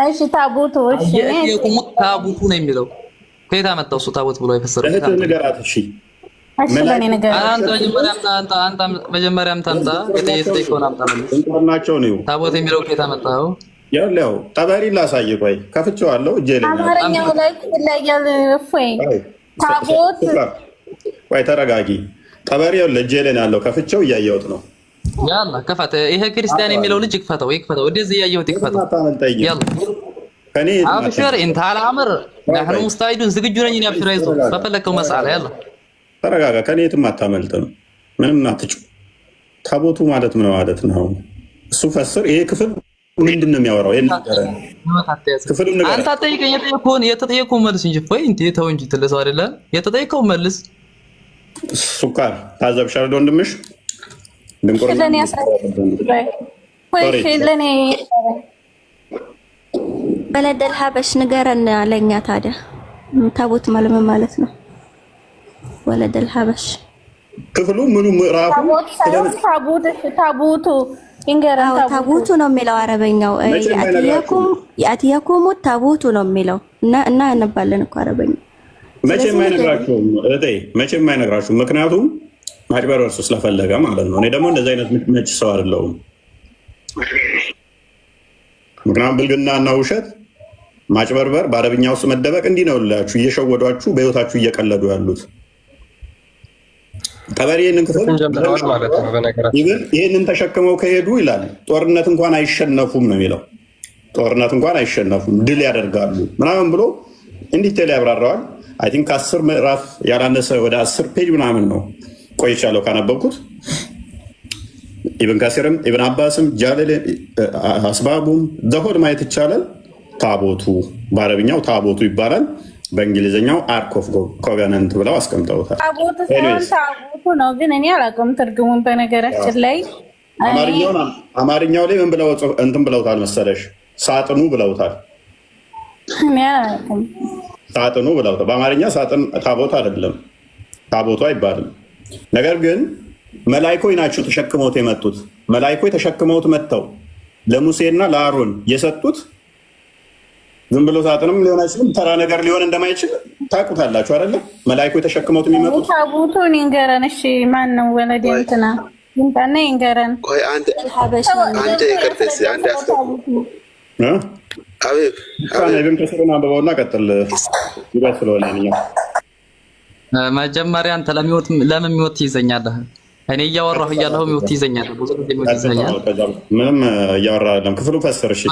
እሺ ታቦቱ እሺ የቁሙ ታቡቱ ነው የሚለው። ከየት አመጣው እሱ ታቦት ብሎ የፈሰረው? እህት ንገራት። እሺ ለኔ ነገር አንተ መጀመሪያ አምጣ የጠየቀውን አምጣ ማለት እንቁርናቸው ነው። ታቦት የሚለው ከየት አመጣው? ያለው ጠበሪ ላሳይ። ቆይ ከፍቼዋለሁ እጄ ላይ አማርኛው ላይ ይለያል። እፎይ ታቦት ቆይ ተረጋጊ። ጠበሪው እጄ ላይ ያለው ከፍቼው እያየሁት ነው። ያላ ከፈተ። ይሄ ክርስቲያን የሚለው ልጅ ይክፈተው ወደዚህ እያየሁት ይክፈተው። ያላ ከኔ አብሽር እንት አልአምር نحن مستعدون ዝግጁ ነኝ። እኔ አብሽር አይዞህ በፈለከው መስአል ያላ ተረጋጋ። ከኔ የትም አታመልጥም። ምንም አትጩ። ታቦቱ ማለት ምን ማለት ነው? እሱ ፈስር። ይሄ ክፍል ምንድን ነው የሚያወራው? ክፍል አንተ አትጠይቀኝ። የተጠየቀውን መልስ እንጂ ወይ እንት ተው እንጂ ትልሰው አይደለ? የተጠየቀውን መልስ። ሱካር ታዘብሻል ወንድምሽ ለኔ ለኔ በለደል ሀበሽ ንገረን አለኛ። ታዲያ ታቦት ማለት ነው? ወለደል ሀበሽ ክፍሉ ምኑ ምዕራፉ ታቦቱ ይንገራው። ታቦቱ ነው የሚለው አረበኛው። ያትያኩም ታቦቱ ነው የሚለው እና እንባለን እኮ አረበኛው። መቼም አይነግራችሁም እህቴ፣ መቼም አይነግራችሁም። ምክንያቱም ማጭበርበር ስለፈለገ ማለት ነው። እኔ ደግሞ እንደዚህ አይነት ምትመጭ ሰው አይደለሁም። ምክንያቱም ብልግና እና ውሸት፣ ማጭበርበር፣ በአረብኛ ውስጥ መደበቅ እንዲህ ነው ላችሁ እየሸወዷችሁ በህይወታችሁ እየቀለዱ ያሉት። ጠበሪ ይህንን ክፍል ይህንን ተሸክመው ከሄዱ ይላል ጦርነት እንኳን አይሸነፉም ነው የሚለው። ጦርነት እንኳን አይሸነፉም ድል ያደርጋሉ ምናምን ብሎ እንዲቴል ያብራራዋል። አይ ቲንክ 10 ምዕራፍ ያላነሰ ወደ 10 ፔጅ ምናምን ነው ቆይቻለሁ ካነበብኩት። ኢብን ከሲርም ኢብን አባስም ጃለል አስባቡም ዘሆድ ማየት ይቻላል። ታቦቱ በአረብኛው ታቦቱ ይባላል። በእንግሊዝኛው አርክ ኦፍ ኮቨናንት ብለው አስቀምጠውታል። ታቦቱ ነው ግን እኔ አላውቅም ትርጉሙን። በነገራችን ላይ አማርኛው ላይ ምን ብለው እንትን ብለውታል መሰለሽ? ሳጥኑ ብለውታል። እኔ አላውቅም። ሳጥኑ ብለውታል። በአማርኛ ሳጥን ታቦቱ አይደለም፣ ታቦቱ አይባልም። ነገር ግን መላይኮች ናቸው ተሸክመውት የመጡት። መላይኮች ተሸክመውት መጥተው ለሙሴና ለአሮን የሰጡት ዝም ብሎ ሳጥንም ሊሆን አይችልም። ተራ ነገር ሊሆን እንደማይችል ታውቁታላችሁ አይደለ? መላእክቱ ተሸክመውት የሚመጡት ታቦቱን ይንገረን። እሺ ማን ነው ወለደ እንትና ይንታና ይንገረን። ቆይ አንተ ይቅርተስ አንተ አስገቡ አቤብ ከስሩና አንበባውና ቀጥል ይባል ስለሆነ መጀመሪያ አንተ ለምን ሚወት ይዘኛለህ? እኔ እያወራሁ እያለሁ ሚወት ይዘኛለህ። ብዙ ጊዜ ሚወት ይዘኛለህ። ምንም እያወራህ አይደለም። ክፍሉ ፈስር። እሺ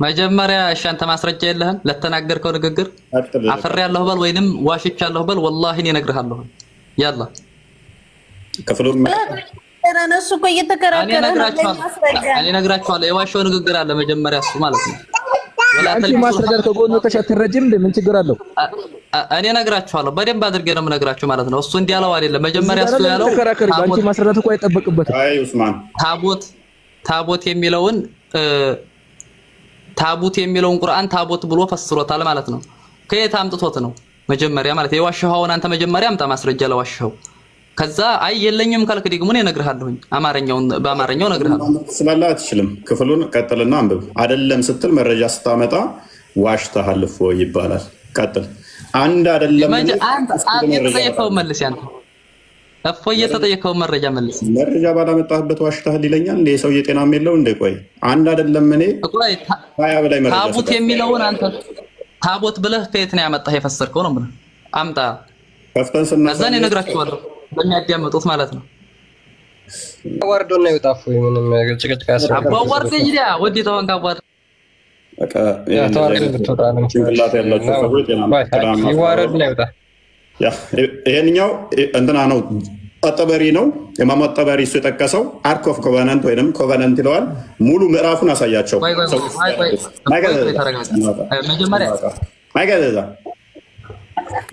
መጀመሪያ እሺ፣ አንተ ማስረጃ የለህም ለተናገርከው ንግግር? አፈርያለሁ በል ወይንም ዋሽቻለሁ በል። ወላሂ እኔ እነግርሃለሁ። ያላ ክፍሉ እነሱ እኮ እየተከራከረ እኔ እነግራችኋለሁ። የዋሸው ንግግር አለ መጀመሪያ እሱ ማለት ነው። አንቺ ማስረዳት ከጎኑ ተሸትረጅም ምን ችግር አለው? እኔ እነግራችኋለሁ። በደንብ አድርጌ ነው የምነግራችሁ ማለት ነው። እሱ እንዲያለው አይደለም መጀመሪያ እሱ ያለው። አንቺ ማስረዳት እኮ አይጠበቅበትም። አይ ኡስማን ታቦት የሚለውን ታቦት የሚለውን ቁርአን ታቦት ብሎ ፈስሮታል ማለት ነው። ከየት አምጥቶት ነው? መጀመሪያ ማለት የዋሸኸውን አንተ መጀመሪያ አምጣ ማስረጃ ለዋሸኸው። ከዛ አይ የለኝም ካልክ ደግሞ እኔ እነግርሃለሁኝ በአማርኛው እነግርሃለሁ። ስላላ አትችልም። ክፍሉን ቀጥልና አንብብ። አይደለም ስትል መረጃ ስታመጣ ዋሽተሃል እፎ ይባላል። ቀጥል። አንድ አይደለም አንተ የተጠየቀው መልስ ያንተ እፎይ እየተጠየቀው መረጃ መልስ። መረጃ ባላመጣህበት ዋሽተሃል ይለኛል። እንደ ሰውዬ ጤናም የለው እንደ ቆይ አንድ አይደለም። እኔ ሀያ በላይ መረጃ ታቦት የሚለውን አንተ ታቦት ብለህ ከየት ነው ያመጣህ? የፈሰርከው ነው ብለህ አምጣ። ከፍተን ስናሳይ እዛኔ እነግራችኋለሁ በሚያዳምጡት ማለት ነው። ወርዶና ይውጣፉ ምንም ጭቅጭቅ ያስፈልጋል። አባዋርደ ይዲያ ወዲ ተወንካ አባዋር በቃ ጭንቅላት ያላቸው ሰዎች ይዋረድና ይውጣ። ይሄንኛው እንትና ነው አጠበሪ ነው። የማሙ አጠበሪ እሱ የጠቀሰው አርክ ኦፍ ኮቨናንት ወይንም ኮቨናንት ይለዋል። ሙሉ ምዕራፉን አሳያቸው። ማይገዛ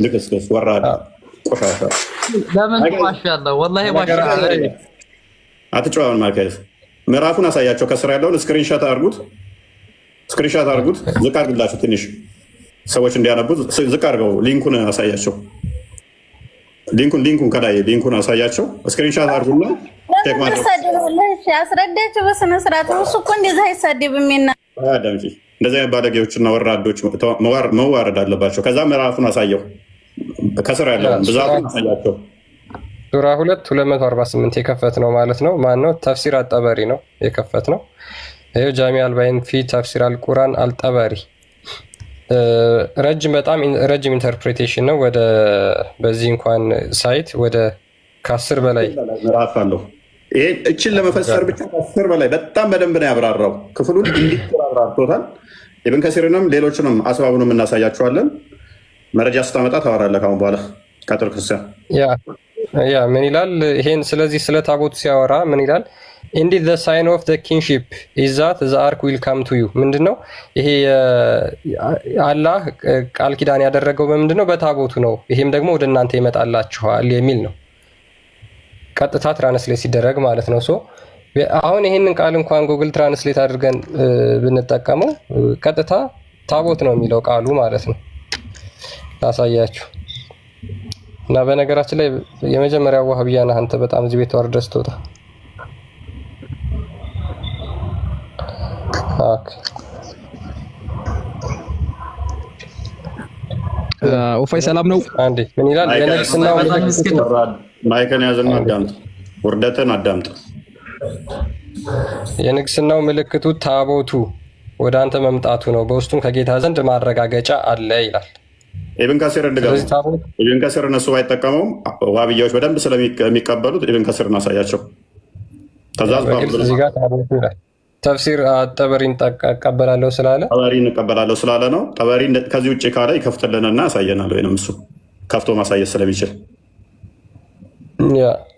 ልክስክስ ወራዳ ቆሻሻ ለምን ዋሻለሁ? ወላሂ ዋሻለሁ። አትጫወን ማርከስ ምዕራፉን አሳያቸው። ከስራ ያለውን ስክሪንሾት አድርጉት፣ ስክሪንሾት አድርጉት። ዝቅ አድርግላቸው ትንሽ ሰዎች እንዲያነቡት ዝቅ አድርገው ሊንኩን አሳያቸው። ሊንኩን ከላይ ሊንኩን አሳያቸው። ስክሪንሾት አድርጉና ቼክ ማድረግ አስረዳቸው በስነ ስርዓት። እሱ እኮ እንደዚህ አይሳደብም። አዳምጪ። እንደዚህ አይነት ባለጌዎችና ወራዶች መዋረድ አለባቸው። ከዛ ምዕራፉን አሳየው። ከስራ ያለውን ብዛቱን አሳያቸው። ሱራ 2:248 የከፈት ነው ማለት ነው። ማን ነው? ተፍሲር አልጠበሪ ነው የከፈት ነው። ይሄ ጃሚ አልባይን ፊ ተፍሲር አልቁራን አልጠበሪ በጣም ረጅም ኢንተርፕሬቴሽን ነው። ወደ በዚህ እንኳን ሳይት ወደ ከ10 በላይ ምዕራፍ አለው። ይሄ እችን ለመፈሰር ብቻ ከ10 በላይ በጣም በደንብ ነው ያብራራው። ክፍሉን እንዲተራራቶታል። ኢብን ከሲርንም ሌሎችንም አስባቡንም እናሳያቸዋለን። መረጃ ስታመጣ ታወራለህ ካሁን በኋላ ካቶል ክርስቲያን ያ ምን ይላል? ይሄን ስለዚህ ስለ ታቦት ሲያወራ ምን ይላል? ኢንዲድ ዘ ሳይን ኦፍ ዘ ኪንግሺፕ ኢዝ ዛት ዘ አርክ ዊል ካም ቱ ዩ። ምንድነው ይሄ? አላህ ቃል ኪዳን ያደረገው በምንድነው? በታቦቱ ነው። ይሄም ደግሞ ወደ እናንተ ይመጣላችኋል የሚል ነው። ቀጥታ ትራንስሌት ሲደረግ ማለት ነው። ሶ አሁን ይሄንን ቃል እንኳን ጉግል ትራንስሌት አድርገን ብንጠቀመው ቀጥታ ታቦት ነው የሚለው ቃሉ ማለት ነው። ላሳያችሁ እና በነገራችን ላይ የመጀመሪያው ዋህብያ ነህ አንተ። በጣም እዚህ ቤት ወርደህ ስትወጣ ወፋይ ሰላም ነው። አንዴ ምን ይላል? የንግስናው ማይከን ያዘና አዳምጥ፣ ውርደትን አዳምጥ። የንግስናው ምልክቱ ታቦቱ ወደ አንተ መምጣቱ ነው። በውስጡም ከጌታ ዘንድ ማረጋገጫ አለ ይላል። ኢብን ከሲር እንደገና ኢብን ከሲር እነሱ ባይጠቀመውም ዋህብያዎች በደንብ ስለሚቀበሉት ኢብን ከሲር እናሳያቸው። ተዛዝ እዚህ ጋር ታቦቱ ይላል። ተፍሲር ጠበሪን እቀበላለሁ ስላለ ጠበሪን እቀበላለሁ ስላለ ነው። ጠበሪ ከዚህ ውጭ ካለ ይከፍትልንና ያሳየናል። ወይንም እሱ ከፍቶ ማሳየት ስለሚችል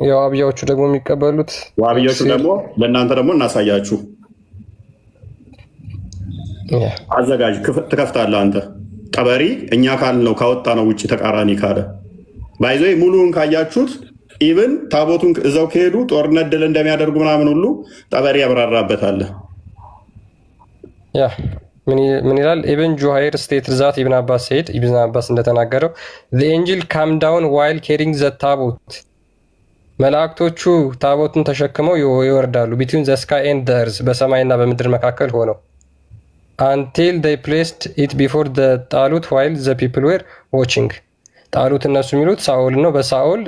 የዋህብያዎቹ ደግሞ የሚቀበሉት ዋህብያዎቹ ደግሞ ለእናንተ ደግሞ እናሳያችሁ። አዘጋጅ ትከፍታለህ አንተ ጠበሪ እኛ ካልነው ካወጣ ነው ውጭ ተቃራኒ ካለ ባይዞ ሙሉውን ካያችሁት ኢብን ታቦቱን እዛው ከሄዱ ጦርነት ድል እንደሚያደርጉ ምናምን ሁሉ ጠበሪ ያብራራበታል። ያ ምን ይላል? ኢብን ጁሃይር ስቴት ዛት ኢብን አባስ ሰይድ ኢብን አባስ እንደተናገረው the angel come down while carrying the ታቦት መላእክቶቹ ታቦቱን ተሸክመው ይወርዳሉ between the sky and the earth በሰማይና በምድር መካከል ሆነው until they placed it before the ጣሉት while the people were watching ጣሉት እነሱ የሚሉት ሳኦል ነው። በሳኦል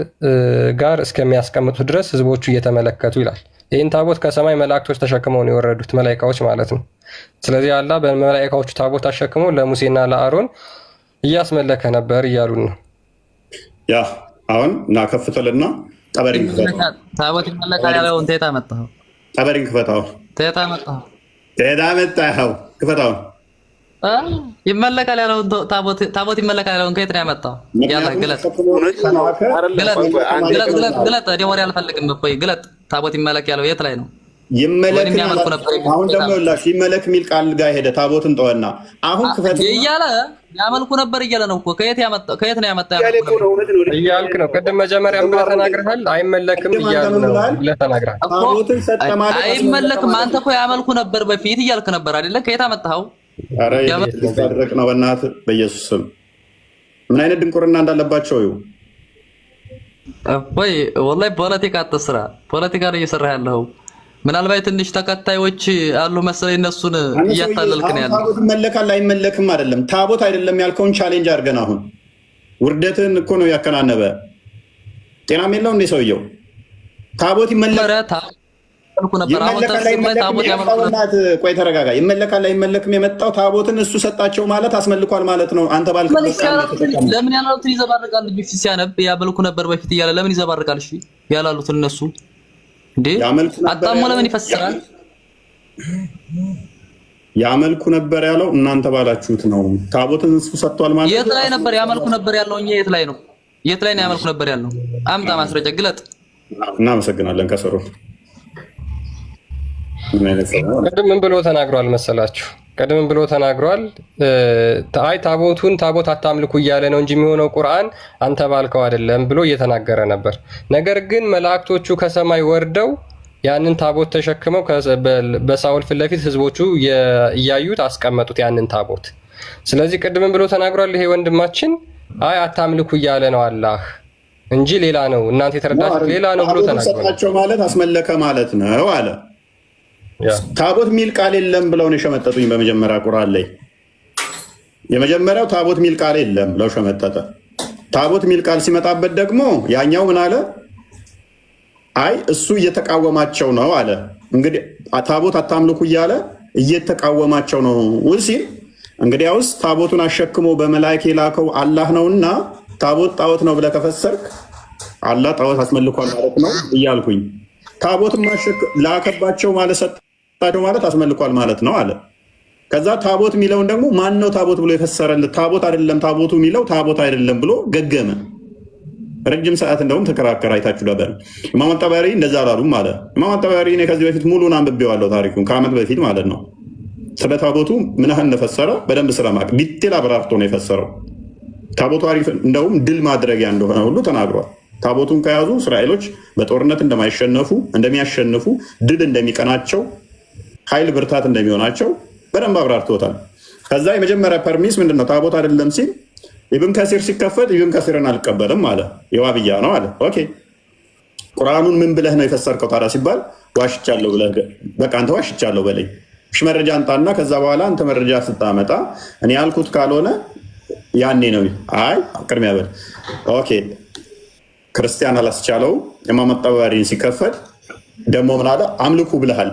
ጋር እስከሚያስቀምጡት ድረስ ህዝቦቹ እየተመለከቱ ይላል። ይህን ታቦት ከሰማይ መላእክቶች ተሸክመው ነው የወረዱት፣ መላእክቶች ማለት ነው። ስለዚህ አላህ በመላእክቶቹ ታቦት ተሸክመው ለሙሴና ለአሮን እያስመለከ ነበር እያሉን ነው። ያ አሁን እና ከፍተልና ጠበሪን ክፈታው። ታቦት ይመለካል ያለውን ተታ መጣው። ጠበሪን ክፈታው። ተታ መጣው። ተታ መጣው። ክፈታው። ይመለካል ያለውን ታቦት ይመለካል ያለውን ከየት ነው ያመጣው? ያላ ግለጥ ወሬ አልፈልግም እኮ ግለጥ። ታቦት ይመለክ ያለው የት ላይ ነው? ይመለክ አሁን ደግሞ ላሽ ይመለክ የሚል ቃል ጋር ሄደ። ታቦትን ተወና አሁን ክፈት እያለ ያመልኩ ነበር እያለ ነው እኮ ከየት ነው ያመጣው እያልክ ነው። ቅድም መጀመሪያ ምን ተናግረሃል? አይመለክም እያሉ ነው ብለህ ተናግረሃል። ታቦትን ሰጠ ማለት አይመለክም። አንተ እኮ ያመልኩ ነበር በፊት እያልክ ነበር አይደለ? ከየት አመጣኸው? አረ ያደረቅ ነው። በእናትህ በኢየሱስ ስም ምን አይነት ድንቁርና እንዳለባቸው ይው ወይ ወላሂ ፖለቲካ አትስራ። ፖለቲካ ነው እየሰራህ ያለው። ምናልባት ትንሽ ተከታዮች አሉ መሰለኝ እነሱን እያታለልክ ነው ያለው። ታቦት ይመለካል አይመለክም አይደለም። ታቦት አይደለም ያልከውን ቻሌንጅ አድርገን አሁን ውርደትን እኮ ነው ያከናነበ። ጤናም የለው እንደ ሰውየው ታቦት ይመለካል። ቆይ ተረጋጋ። ይመለካል አይመለክም የመጣው ታቦትን እሱ ሰጣቸው ማለት አስመልኳል ማለት ነው። አንተ ባልክ ለምን ያላሉትን ይዘባርቃል? ልጅ ሲያነብ ያመልኩ ነበር በፊት እያለ ለምን ይዘባርቃል? እሺ ያላሉትን እነሱ እንዴ አጣሞ ለምን ይፈስራል? ያመልኩ ነበር ያለው እናንተ ባላችሁት ነው። ታቦትን እሱ ሰጥቷል ማለት የት ላይ ነበር ያመልኩ ነበር ያለው? እኛ የት ላይ ነው ያመልኩ ነበር ያለው? አምጣ ማስረጃ ግለጥ። እናመሰግናለን። ከሰሩ ቀደም ብሎ ተናግሯል መሰላችሁ? ቀደም ብሎ ተናግሯል። አይ ታቦት አታምልኩ እያለ ነው እንጂ የሚሆነው ቁርአን አንተ ባልከው አይደለም ብሎ እየተናገረ ነበር። ነገር ግን መላእክቶቹ ከሰማይ ወርደው ያንን ታቦት ተሸክመው በሳውል ፊት ለፊት ህዝቦቹ እያዩት አስቀመጡት ያንን ታቦት። ስለዚህ ቀደም ብሎ ተናግሯል ይሄ ወንድማችን። አይ አታምልኩ እያለ ነው አላህ እንጂ ሌላ ነው፣ እናንተ የተረዳችሁት ሌላ ነው ብሎ ተናግሯል። ማለት አስመለከ ማለት ነው አለ። ታቦት ሚል ቃል የለም ብለው ነው የሸመጠጡኝ። በመጀመሪያ ቁርአን ላይ የመጀመሪያው ታቦት ሚል ቃል የለም ብለው ሸመጠጠ። ታቦት ሚል ቃል ሲመጣበት ደግሞ ያኛው ምን አለ? አይ እሱ እየተቃወማቸው ነው አለ። እንግዲህ ታቦት አታምልኩ እያለ እየተቃወማቸው ነው ሲል እንግዲያውስ ታቦቱን አሸክሞ በመላእክት የላከው አላህ ነውና ታቦት ጣዖት ነው ብለህ ከፈሰርክ አላህ ጣዖት አስመልኳል ማለት ነው እያልኩኝ ታቦትን ላከባቸው ማለት ሰጣቸው ማለት አስመልኳል ማለት ነው አለ። ከዛ ታቦት የሚለውን ደግሞ ማን ነው ታቦት ብሎ የፈሰረልህ? ታቦት አይደለም ታቦቱ የሚለው ታቦት አይደለም ብሎ ገገመ። ረጅም ሰዓት እንደውም ተከራከረ። አይታችሁ ነበር። ኢማም ጠበሪ እንደዛ አላሉም አለ። ኢማም ጠበሪ እኔ ከዚህ በፊት ሙሉን አንብቤዋለሁ ታሪኩን ከዓመት በፊት ማለት ነው። ስለ ታቦቱ ምን ያህል እንደፈሰረ በደንብ ስለማቅ ዲቴል አብራርቶ ነው የፈሰረው። ታቦቱ አሪፍ እንደውም ድል ማድረጊያ እንደሆነ ሁሉ ተናግሯል። ታቦቱን ከያዙ እስራኤሎች በጦርነት እንደሚያሸንፉ ድል እንደሚቀናቸው ኃይል ብርታት እንደሚሆናቸው በደንብ አብራርቶታል። ከዛ የመጀመሪያ ፐርሚስ ምንድነው? ታቦት አይደለም ሲል ኢብን ከሲር ሲከፈት ኢብን ከሲርን አልቀበልም አለ። የዋብያ ነው አለ። ኦኬ ቁርአኑን ምን ብለህ ነው የፈሰርከው ታዲያ ሲባል ዋሽቻለሁ ብለህ በቃ አንተ ዋሽቻለሁ በለኝ። እሺ መረጃ አንጣና ከዛ በኋላ አንተ መረጃ ስታመጣ እኔ ያልኩት ካልሆነ ያኔ ነው አይ ቅድሚያ በል። ኦኬ ክርስቲያን አላስቻለው። ኢማም ጠበሪን ሲከፈት ደግሞ ምን አለ? አምልኩ ብለሃል።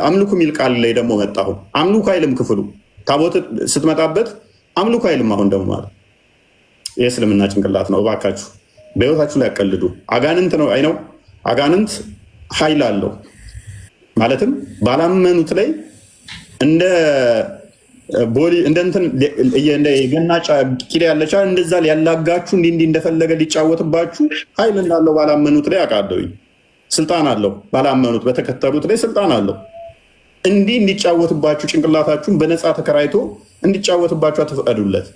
አምልኩ የሚል ቃል ላይ ደግሞ መጣሁ። አምልኩ አይልም ክፍሉ። ታቦት ስትመጣበት አምልኩ አይልም። አሁን ደግሞ ማለት የእስልምና ጭንቅላት ነው። እባካችሁ በህይወታችሁ ላይ ያቀልዱ። አጋንንት ነው አይ ነው አጋንንት ኃይል አለው ማለትም ባላመኑት ላይ እንደ ቦሊ እንደንትን እንደ የገና ቂዳ ያለቻ እንደዛ ሊያላጋችሁ እንዲህ እንደፈለገ ሊጫወትባችሁ ኃይል እንዳለው ባላመኑት ላይ አቃደውኝ ስልጣን አለው። ባላመኑት በተከተሉት ላይ ስልጣን አለው። እንዲህ እንዲጫወትባችሁ ጭንቅላታችሁን በነፃ ተከራይቶ እንዲጫወትባችሁ አትፈቀዱለት።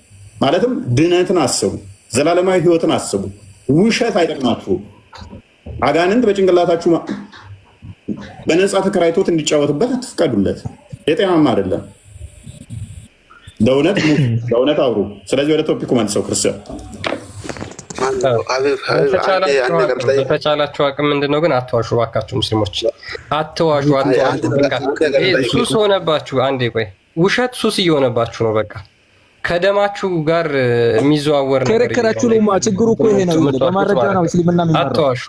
ማለትም ድነትን አስቡ፣ ዘላለማዊ ህይወትን አስቡ። ውሸት አይጠቅማችሁ። አጋንንት በጭንቅላታችሁ በነፃ ተከራይቶት እንዲጫወትበት አትፈቀዱለት። የጤናማ አይደለም። ለእውነት አውሩ። ስለዚህ ወደ ቶፒኩ መልሰው ክርስቲያን በተቻላችሁ አቅም ምንድነው ግን አትዋሹ እባካችሁ፣ ሙስሊሞች አትዋሹ። ሱስ ሆነባችሁ። አንዴ ቆይ፣ ውሸት ሱስ እየሆነባችሁ ነው። በቃ ከደማችሁ ጋር የሚዘዋወር ነገር ከረከራችሁ ነው። ችግሩ እኮ ይሄ ነው። በማረጃ ነው እስልምና የሚመራው። አትዋሹ።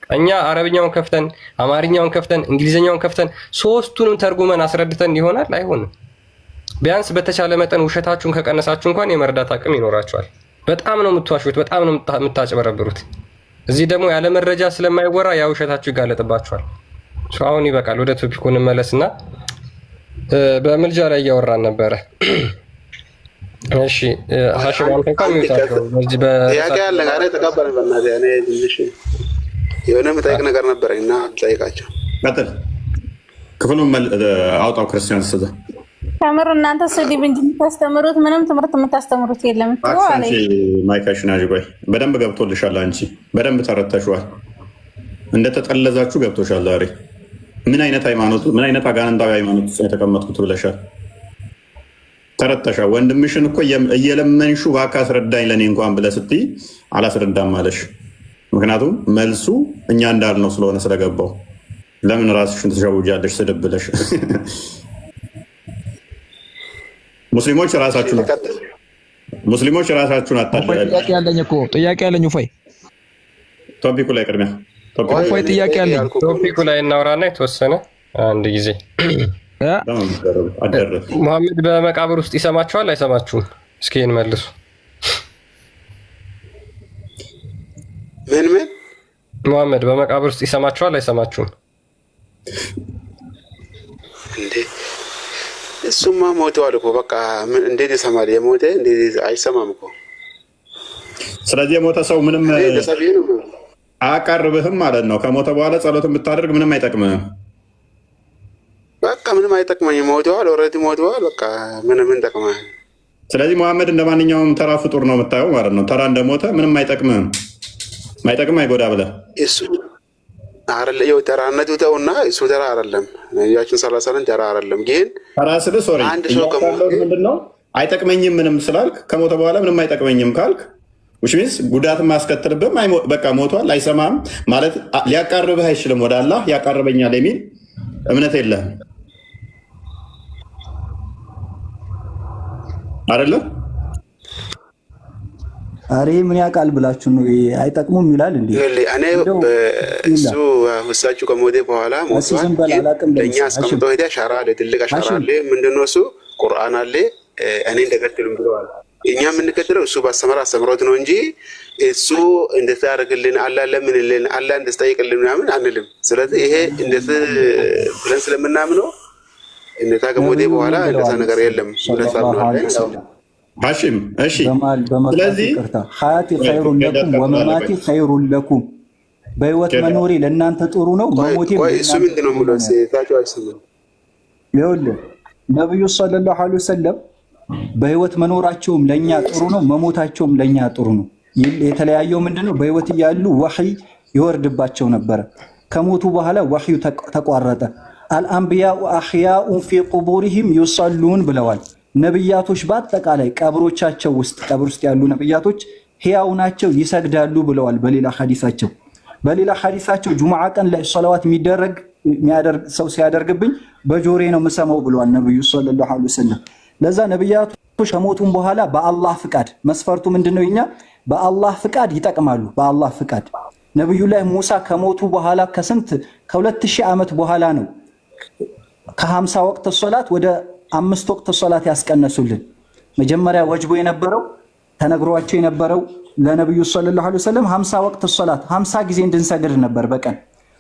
እኛ አረብኛውን ከፍተን አማርኛውን ከፍተን እንግሊዝኛውን ከፍተን ሶስቱንም ተርጉመን አስረድተን ይሆናል አይሆንም። ቢያንስ በተቻለ መጠን ውሸታችሁን ከቀነሳችሁ እንኳን የመረዳት አቅም ይኖራችኋል። በጣም ነው የምትዋሹት፣ በጣም ነው የምታጭበረብሩት። እዚህ ደግሞ ያለ መረጃ ስለማይወራ ያ ውሸታችሁ ይጋለጥባችኋል። አሁን ይበቃል። ወደ ቶፒኩ እንመለስና በምልጃ ላይ እያወራን ነበረ። እሺ ሀሽም አንተ እንኳን የሚውጣቸው በዚህ ጥያቄ ያለ ጋር ተቀበለ። በእናትህ እኔ ትንሽ የሆነ የምጠይቅ ነገር ነበረኝ እና ጠይቃቸው። ቀጥል። ክፍሉን አውጣው ክርስቲያን ስዘ ተምር። እናንተ ስድብ እንጂ የምታስተምሩት ምንም ትምህርት የምታስተምሩት የለም። ማይካሽን አጅባይ በደንብ ገብቶልሻል። አንቺ በደንብ ተረተሽዋል። እንደተጠለዛችሁ ገብቶሻል። ዛሬ ምን አይነት ሃይማኖት ምን አይነት አጋንንታዊ ሃይማኖት ውስጥ የተቀመጥኩት ብለሻል። ተረተሻል። ወንድምሽን እኮ እየለመንሹ እባክህ አስረዳኝ ለእኔ እንኳን ብለህ ስትይ አላስረዳም አለሽ። ምክንያቱም መልሱ እኛ እንዳልነው ስለሆነ ስለገባው። ለምን ራስሽን ትሸውጃለሽ ስድብ ብለሽ? ሙስሊሞች ራሳችሁን አታለሉ። ጥያቄ ያለኝ እኮ ጥያቄ ያለኝ ፎይ ቶፒኩ ላይ ቅድሚያ እፎይ ጥያቄ አለኝ። ቶፒኩ ላይ እናውራና የተወሰነ አንድ ጊዜ መሐመድ በመቃብር ውስጥ ይሰማችኋል አይሰማችሁም? እስኪ እንመልሱ። ምን መሐመድ በመቃብር ውስጥ ይሰማችኋል አይሰማችሁም? እንዴ እሱማ ሞተዋል እኮ በቃ እንዴት ይሰማል? የሞተ እንዴት አይሰማም እኮ። ስለዚህ የሞተ ሰው ምንም አያቃርብህም ማለት ነው። ከሞተ በኋላ ጸሎት ብታደርግ ምንም አይጠቅምህም። በቃ ምንም አይጠቅመኝም። ሞተዋል፣ ኦልሬዲ ሞተዋል። በቃ ምን ጠቅመህ? ስለዚህ መሐመድ እንደ ማንኛውም ተራ ፍጡር ነው የምታየው ማለት ነው። ተራ እንደሞተ ምንም አይጠቅምህም። ማይጠቅም አይጎዳ ብለህ እሱ አይደለም የው ተራነቱ ተውና፣ እሱ ተራ አይደለም። ነብያችን ሰለላሁ ዐለይሂ ወሰለም ተራ አይደለም። ግን ተራ ስለ ሶሪ አንድ ሰው ምንድነው አይጠቅመኝም ምንም ስላልክ ከሞተ በኋላ ምንም አይጠቅመኝም ካልክ which means ጉዳትም ማስከተልብህም በቃ ሞቷል አይሰማም ማለት ሊያቃርብህ አይችልም ወደ አላህ ያቃርበኛል የሚል እምነት የለህም አይደለም። አሬ ምን ያውቃል ብላችሁ ነው አይጠቅሙም ይላል እንዴ? እኔ እሱ እሳቸው ከሞተ በኋላ ሞቷል። ለእኛ አስቀምጠው ሄደ አሻራ አለ፣ ትልቅ አሻራ አለ። ምንድነው እሱ? ቁርአን አለ። እኔ እንደቀጥሉም ብለዋል። እኛ የምንከተለው እሱ ባስተማር አስተምሮት ነው እንጂ እሱ እንደታረግልን አላህ ለምንልን አላህ እንደስጠይቅልን ምናምን አንልም። ስለዚህ ይሄ እንደት ብለን ስለምናምነው እንደታ ከሞተ በኋላ እንደዛ ነገር የለም ብለን ሀሺም እሺ። ስለዚህ ሀያቲ ኸይሩን ለኩም ወመማቲ ኸይሩን ለኩም፣ በህይወት መኖሬ ለእናንተ ጥሩ ነው፣ መሞቴ እሱ ምንድን ነው የምለው ሴታቸው አይሰማም። ይኸውልህ ነቢዩ ሰለላሁ ዐለይሂ ወሰለም በህይወት መኖራቸውም ለእኛ ጥሩ ነው፣ መሞታቸውም ለእኛ ጥሩ ነው። የተለያየው ምንድነው? በህይወት እያሉ ወህይ ይወርድባቸው ነበረ። ከሞቱ በኋላ ወህዩ ተቋረጠ። አልአንቢያኡ አሕያኡን ፊ ቁቡሪሂም ዩሰሉን ብለዋል። ነብያቶች በአጠቃላይ ቀብሮቻቸው ውስጥ ቀብር ውስጥ ያሉ ነብያቶች ሕያው ናቸው፣ ይሰግዳሉ ብለዋል። በሌላ ሐዲሳቸው ጁምዓ ቀን ላይ ሶላዋት የሚያደርግ ሰው ሲያደርግብኝ በጆሬ ነው የምሰማው ብለዋል ነብዩ ሰለላሁ ዐለይሂ ወሰለም። ለዛ ነብያቶች ከሞቱም በኋላ በአላህ ፍቃድ፣ መስፈርቱ ምንድነው? እኛ በአላህ ፍቃድ ይጠቅማሉ። በአላህ ፍቃድ ነብዩላህ ሙሳ ከሞቱ በኋላ ከ2000 ዓመት በኋላ ነው ከ50 ወቅት ሶላት ወደ 5 ወቅት ሶላት ያስቀነሱልን። መጀመሪያ ወጅቦ የነበረው ተነግሯቸው የነበረው ለነብዩ ሰለላሁ ዐለይሂ ወሰለም 50 ወቅት ሶላት 50 ጊዜ እንድንሰግድ ነበር በቀን።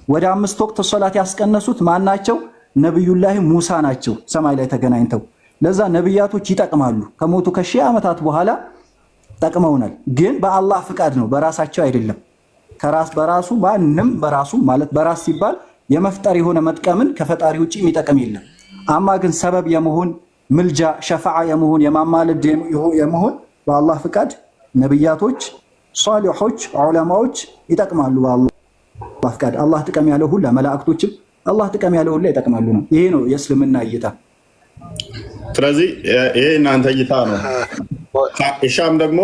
ወደ 5 ወቅት ሶላት ያስቀነሱት ማናቸው? ነብዩላህ ሙሳ ናቸው፣ ሰማይ ላይ ተገናኝተው። ለዛ ነብያቶች ይጠቅማሉ። ከሞቱ ከሺህ ዓመታት በኋላ ጠቅመውናል። ግን በአላህ ፍቃድ ነው፣ በራሳቸው አይደለም። ከራስ በራሱ ማንም በራሱ ማለት በራስ ሲባል የመፍጠር የሆነ መጥቀምን ከፈጣሪ ውጪ የሚጠቅም የለም። አማ ግን ሰበብ የመሆን ምልጃ፣ ሸፋዓ የመሆን የማማለድ የመሆን በአላህ ፍቃድ ነብያቶች፣ ሷሊሖች፣ ዑለማዎች ይጠቅማሉ። በአላህ ፍቃድ አላህ ጥቀም ያለው ሁላ መላእክቶችም አላህ ጥቀም ያለው ሁላ ይጠቅማሉ ነው። ይሄ ነው የእስልምና እይታ። ስለዚህ ይሄ እናንተ እይታ ነው። ኢሻም ደግሞ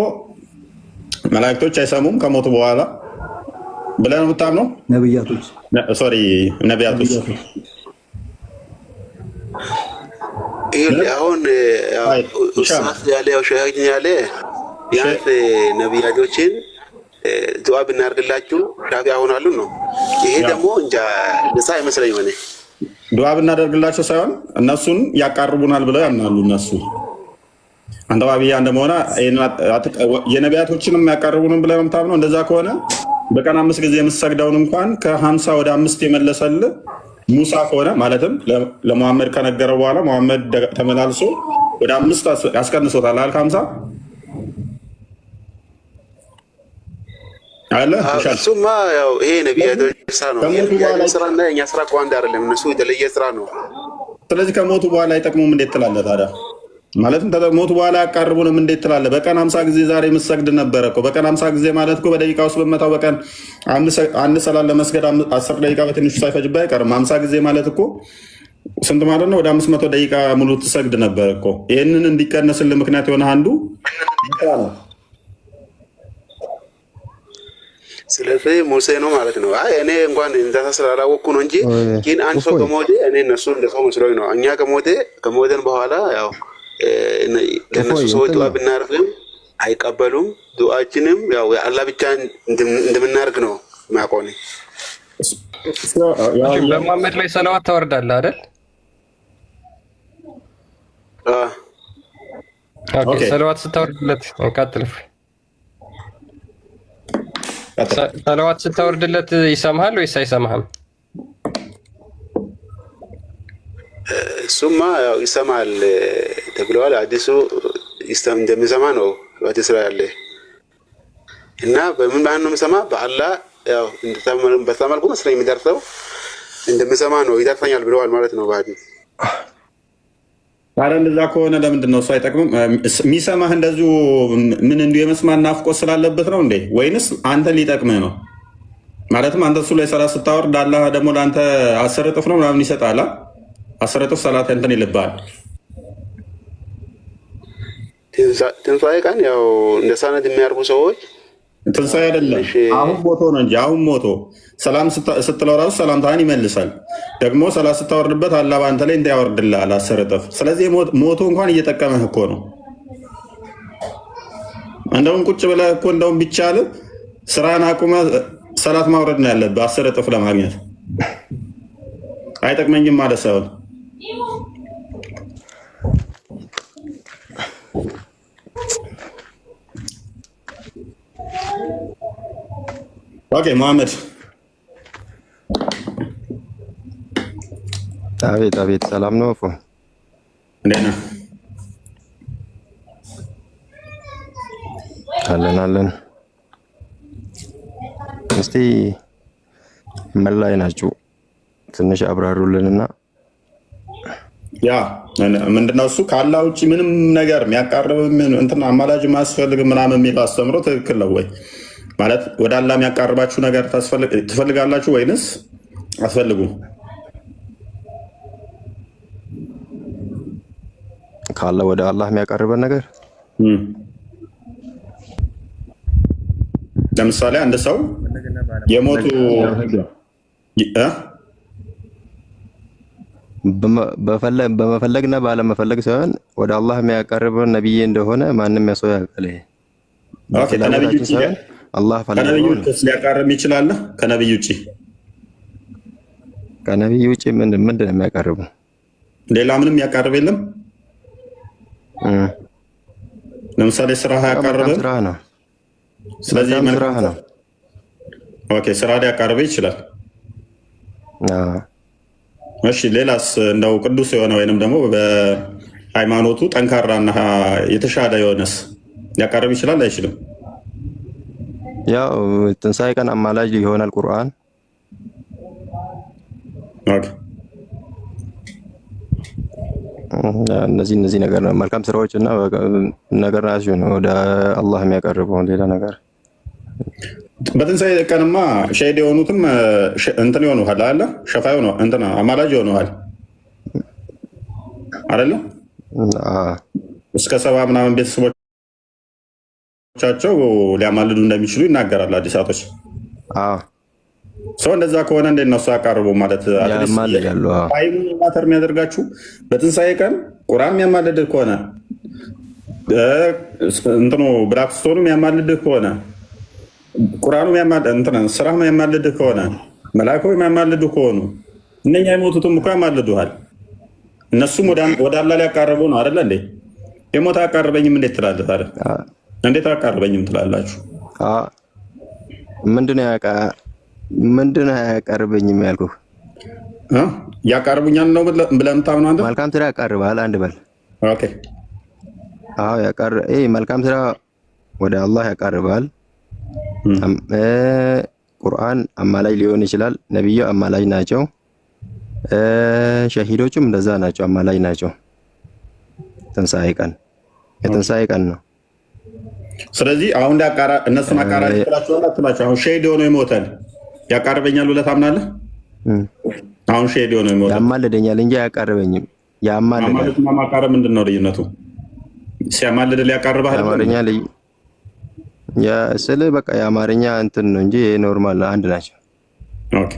መላእክቶች አይሰሙም ከሞቱ በኋላ ብለን የምታምነው ነብያቶች ነቢያቶች አሁን ኡስታዝ ያለ ሸሃጅ ያለ ቢያንስ ነብያቶችን ዱዓ ብናደርግላችሁ ሻፊዓ ሆናሉ ነው። ይሄ ደግሞ እንጃ ለሳ አይመስለኝ ማለት ዱዓ ብናደርግላቸው ሳይሆን እነሱን ያቃርቡናል ብለው ያምናሉ። እነሱ አንተ ዋብያ እንደመሆነ የነቢያቶችንም ያቃርቡንም ብለው የምታምነው እንደዛ ከሆነ በቀን 5 ጊዜ የምትሰግደውን እንኳን ከ50 ወደ 5 የመለሰልህ ሙሳ ከሆነ ማለትም ለሙሐመድ ከነገረው በኋላ ሙሐመድ ተመላልሶ ወደ 5 ያስቀንሶታል አልክ 50 አለ እሱማ ያው ይሄ ነብያቶች ስራ ነው። የነብያቶች ስራና የኛ ስራ እኮ አንድ አይደለም። እነሱ የተለየ ስራ ነው። ስለዚህ ከሞቱ በኋላ አይጠቅሙም እንዴት ትላለህ ታዲያ? ማለትም ከሞቱ በኋላ ያቃርቡንም እንዴት ትላለህ? በቀን 50 ጊዜ ዛሬ የምትሰግድ ነበረ እኮ። በቀን 50 ጊዜ ማለት እኮ በደቂቃ ውስጥ በመታው በቀን አንድ ሰላት ለመስገድ 10 ደቂቃ በትንሹ ሳይፈጅብህ አይቀርም። 50 ጊዜ ማለት እኮ ስንት ማለት ነው? ወደ 500 ደቂቃ ሙሉ ትሰግድ ነበር እኮ። ይህንን እንዲቀነስልህ ምክንያት የሆነ አንዱ ነው። ስለዚህ ሙሴ ነው ማለት ነው። አይ እኔ እንኳን እንደዛ ስላላወቅኩ ነው እንጂ ግን አንድ ሰው ከሞተ እኔ እነሱ እንደሰው መስሎኝ ነው። እኛ ከሞተን በኋላ ያው ለነሱ ሰዎች ዱዓ ብናደርግም አይቀበሉም። ዱዓችንም ያው አላህ ብቻ እንደምናደርግ ነው ማቆኔ በመሐመድ ላይ ሰለዋት ታወርዳለህ አይደል? ኦኬ ሰለዋት ስታወርድለት እንቀጥልፍ። ሰለዋት ስታወርድለት ይሰማሃል ወይስ አይሰማህም? እሱማ ያው ይሰማል ተብለዋል። አዲሱ እንደሚሰማ ነው አዲስ ላይ ያለ እና በምን ባን ነው የሚሰማ? በአላህ ያው በተመልኩ መስለኝ የሚደርሰው እንደሚሰማ ነው ይደርሰኛል ብለዋል ማለት ነው። ባዲ ታዲያ እንደዛ ከሆነ ለምንድን ነው እሱ አይጠቅምም? የሚሰማህ እንደዚሁ ምን እንዲሁ የመስማት ናፍቆት ስላለበት ነው እንዴ? ወይንስ አንተን ሊጠቅምህ ነው? ማለትም አንተ እሱ ላይ ሰላት ስታወርድ አላህ ደግሞ ለአንተ 10 እጥፍ ነው ምናምን ይሰጣል። 10 እጥፍ ሰላት እንትን ይልብሃል። ትንሣኤ ቀን ያው እንደ ሳነት የሚያርጉ ሰዎች ትንሣኤ አይደለም አሁን ሞቶ ነው እንጂ አሁን ሞቶ ሰላም ስትለው ራሱ ሰላምታህን ይመልሳል። ደግሞ ሰላት ስታወርድበት አላህ በአንተ ላይ እንትን ያወርድልሃል 10 እጥፍ። ስለዚህ ሞቶ እንኳን እየጠቀመህ እኮ ነው። እንደውም ቁጭ ብለህ እኮ እንደውም ቢቻልህ ስራን አቁመህ ሰላት ማውረድ ነው ያለብህ 10 እጥፍ ለማግኘት። አይጠቅመኝም ማለት ሳይሆን ኦኬ መሐመድ። አቤት አቤት፣ ሰላም ነው እፎ? እንዴት ነህ? አለን። እስቲ ምን ላይ ናችሁ? ትንሽ አብራሩልንና። ያ ምንድነው እሱ ከአላህ ውጭ ምንም ነገር የሚያቃርብ እንትን አማላጅ ማያስፈልግ ምናምን የሚለው አስተምሮ ትክክል ነው ወይ? ማለት ወደ አላህ የሚያቃርባችሁ ነገር ትፈልጋላችሁ ወይንስ አትፈልጉም? ካለ ወደ አላህ የሚያቀርበን ነገር ለምሳሌ አንድ ሰው የሞቱ በመፈለግና ባለመፈለግ ሳይሆን ወደ አላህ የሚያቀርበን ነብይ እንደሆነ ማንም ያሰው ያውቃል። ኦኬ ከነብዩ ውጪ አላህ ከነብዩ ውጪ ሊያቀርብ ይችላል? ከነብዩ ውጪ ምንድን ነው የሚያቀርበው? ሌላ ምንም ያቀርብ የለም። ለምሳሌ ስራ ያቀርበ ስራ ነው። ስለዚህ ስራ ነው። ኦኬ ስራ ሊያቀርብ ይችላል። እሺ ሌላስ እንደው ቅዱስ የሆነ ወይንም ደግሞ በሃይማኖቱ ጠንካራና የተሻለ የሆነስ ሊያቀርብ ይችላል አይችልም? ያው ትንሣኤ ቀን አማላጅ ይሆናል ቁርአን። ኦኬ እነዚህ ነገር ነው መልካም ስራዎች እና ነገር ናቸው ነው ወደ አላህ የሚያቀርበው ሌላ ነገር። በትንሣኤ ቀንማ ሸሂድ የሆኑትም እንትን ይሆኑሃል አለ ሸፋ ይሆኑ እንትን አማላጅ ይሆኑሃል አይደለ? እስከ 70 ምናምን ቤተሰቦቻቸው ሊያማልዱ እንደሚችሉ ይናገራሉ አዲሳቶች። ሰው እንደዛ ከሆነ እንደ እነሱ ያቀርቡ ማለት ማተር የሚያደርጋችሁ በትንሣኤ ቀን ቁርአን የሚያማልድ ከሆነ እንትኑ ብላክስቶኑ የሚያማልድ ከሆነ ቁርአኑ ስራ የሚያማልድ ከሆነ መላእክቶች የሚያማልዱ ከሆኑ እነኛ የሞቱትም እኮ ያማልዱሃል። እነሱም ወደ አላህ ሊያቃርቡ ነው አይደለ እንዴ? የሞተ አቃርበኝም እንዴት ትላለህ ታዲያ? እንዴት አቃርበኝም ትላላችሁ? ምንድነው ያቀርበኝም ያልኩህ? ያቀርቡኛል ነው ብለህ የምታምነው አንተ? መልካም ስራ ያቀርባል አንድ በል። ኦኬ አዎ መልካም ስራ ወደ አላህ ያቀርባል። ቁርአን አማላጅ ሊሆን ይችላል። ነብዩ አማላጅ ናቸው። ሸሂዶችም እንደዛ ናቸው፣ አማላጅ ናቸው። ትንሣኤ ቀን የትንሣኤ ቀን ነው። ስለዚህ አሁን እነሱን አቃራሪ ትላቸዋለህ። አሁን ሸሂድ ሆኖ ይሞታል ያቃርበኛል ብለህ ታምናለህ? አሁን ሸሂድ ሆኖ ይሞታል ያማልደኛል እንጂ አያቃርበኝም። ያማልደኛል እና ማቃረብ ምንድን ነው ልዩነቱ? ሲያማልድ ሊያቃርብህ አማርኛ በቃ የአማርኛ እንትን ነው እንጂ ኖርማል አንድ ናቸው። ኦኬ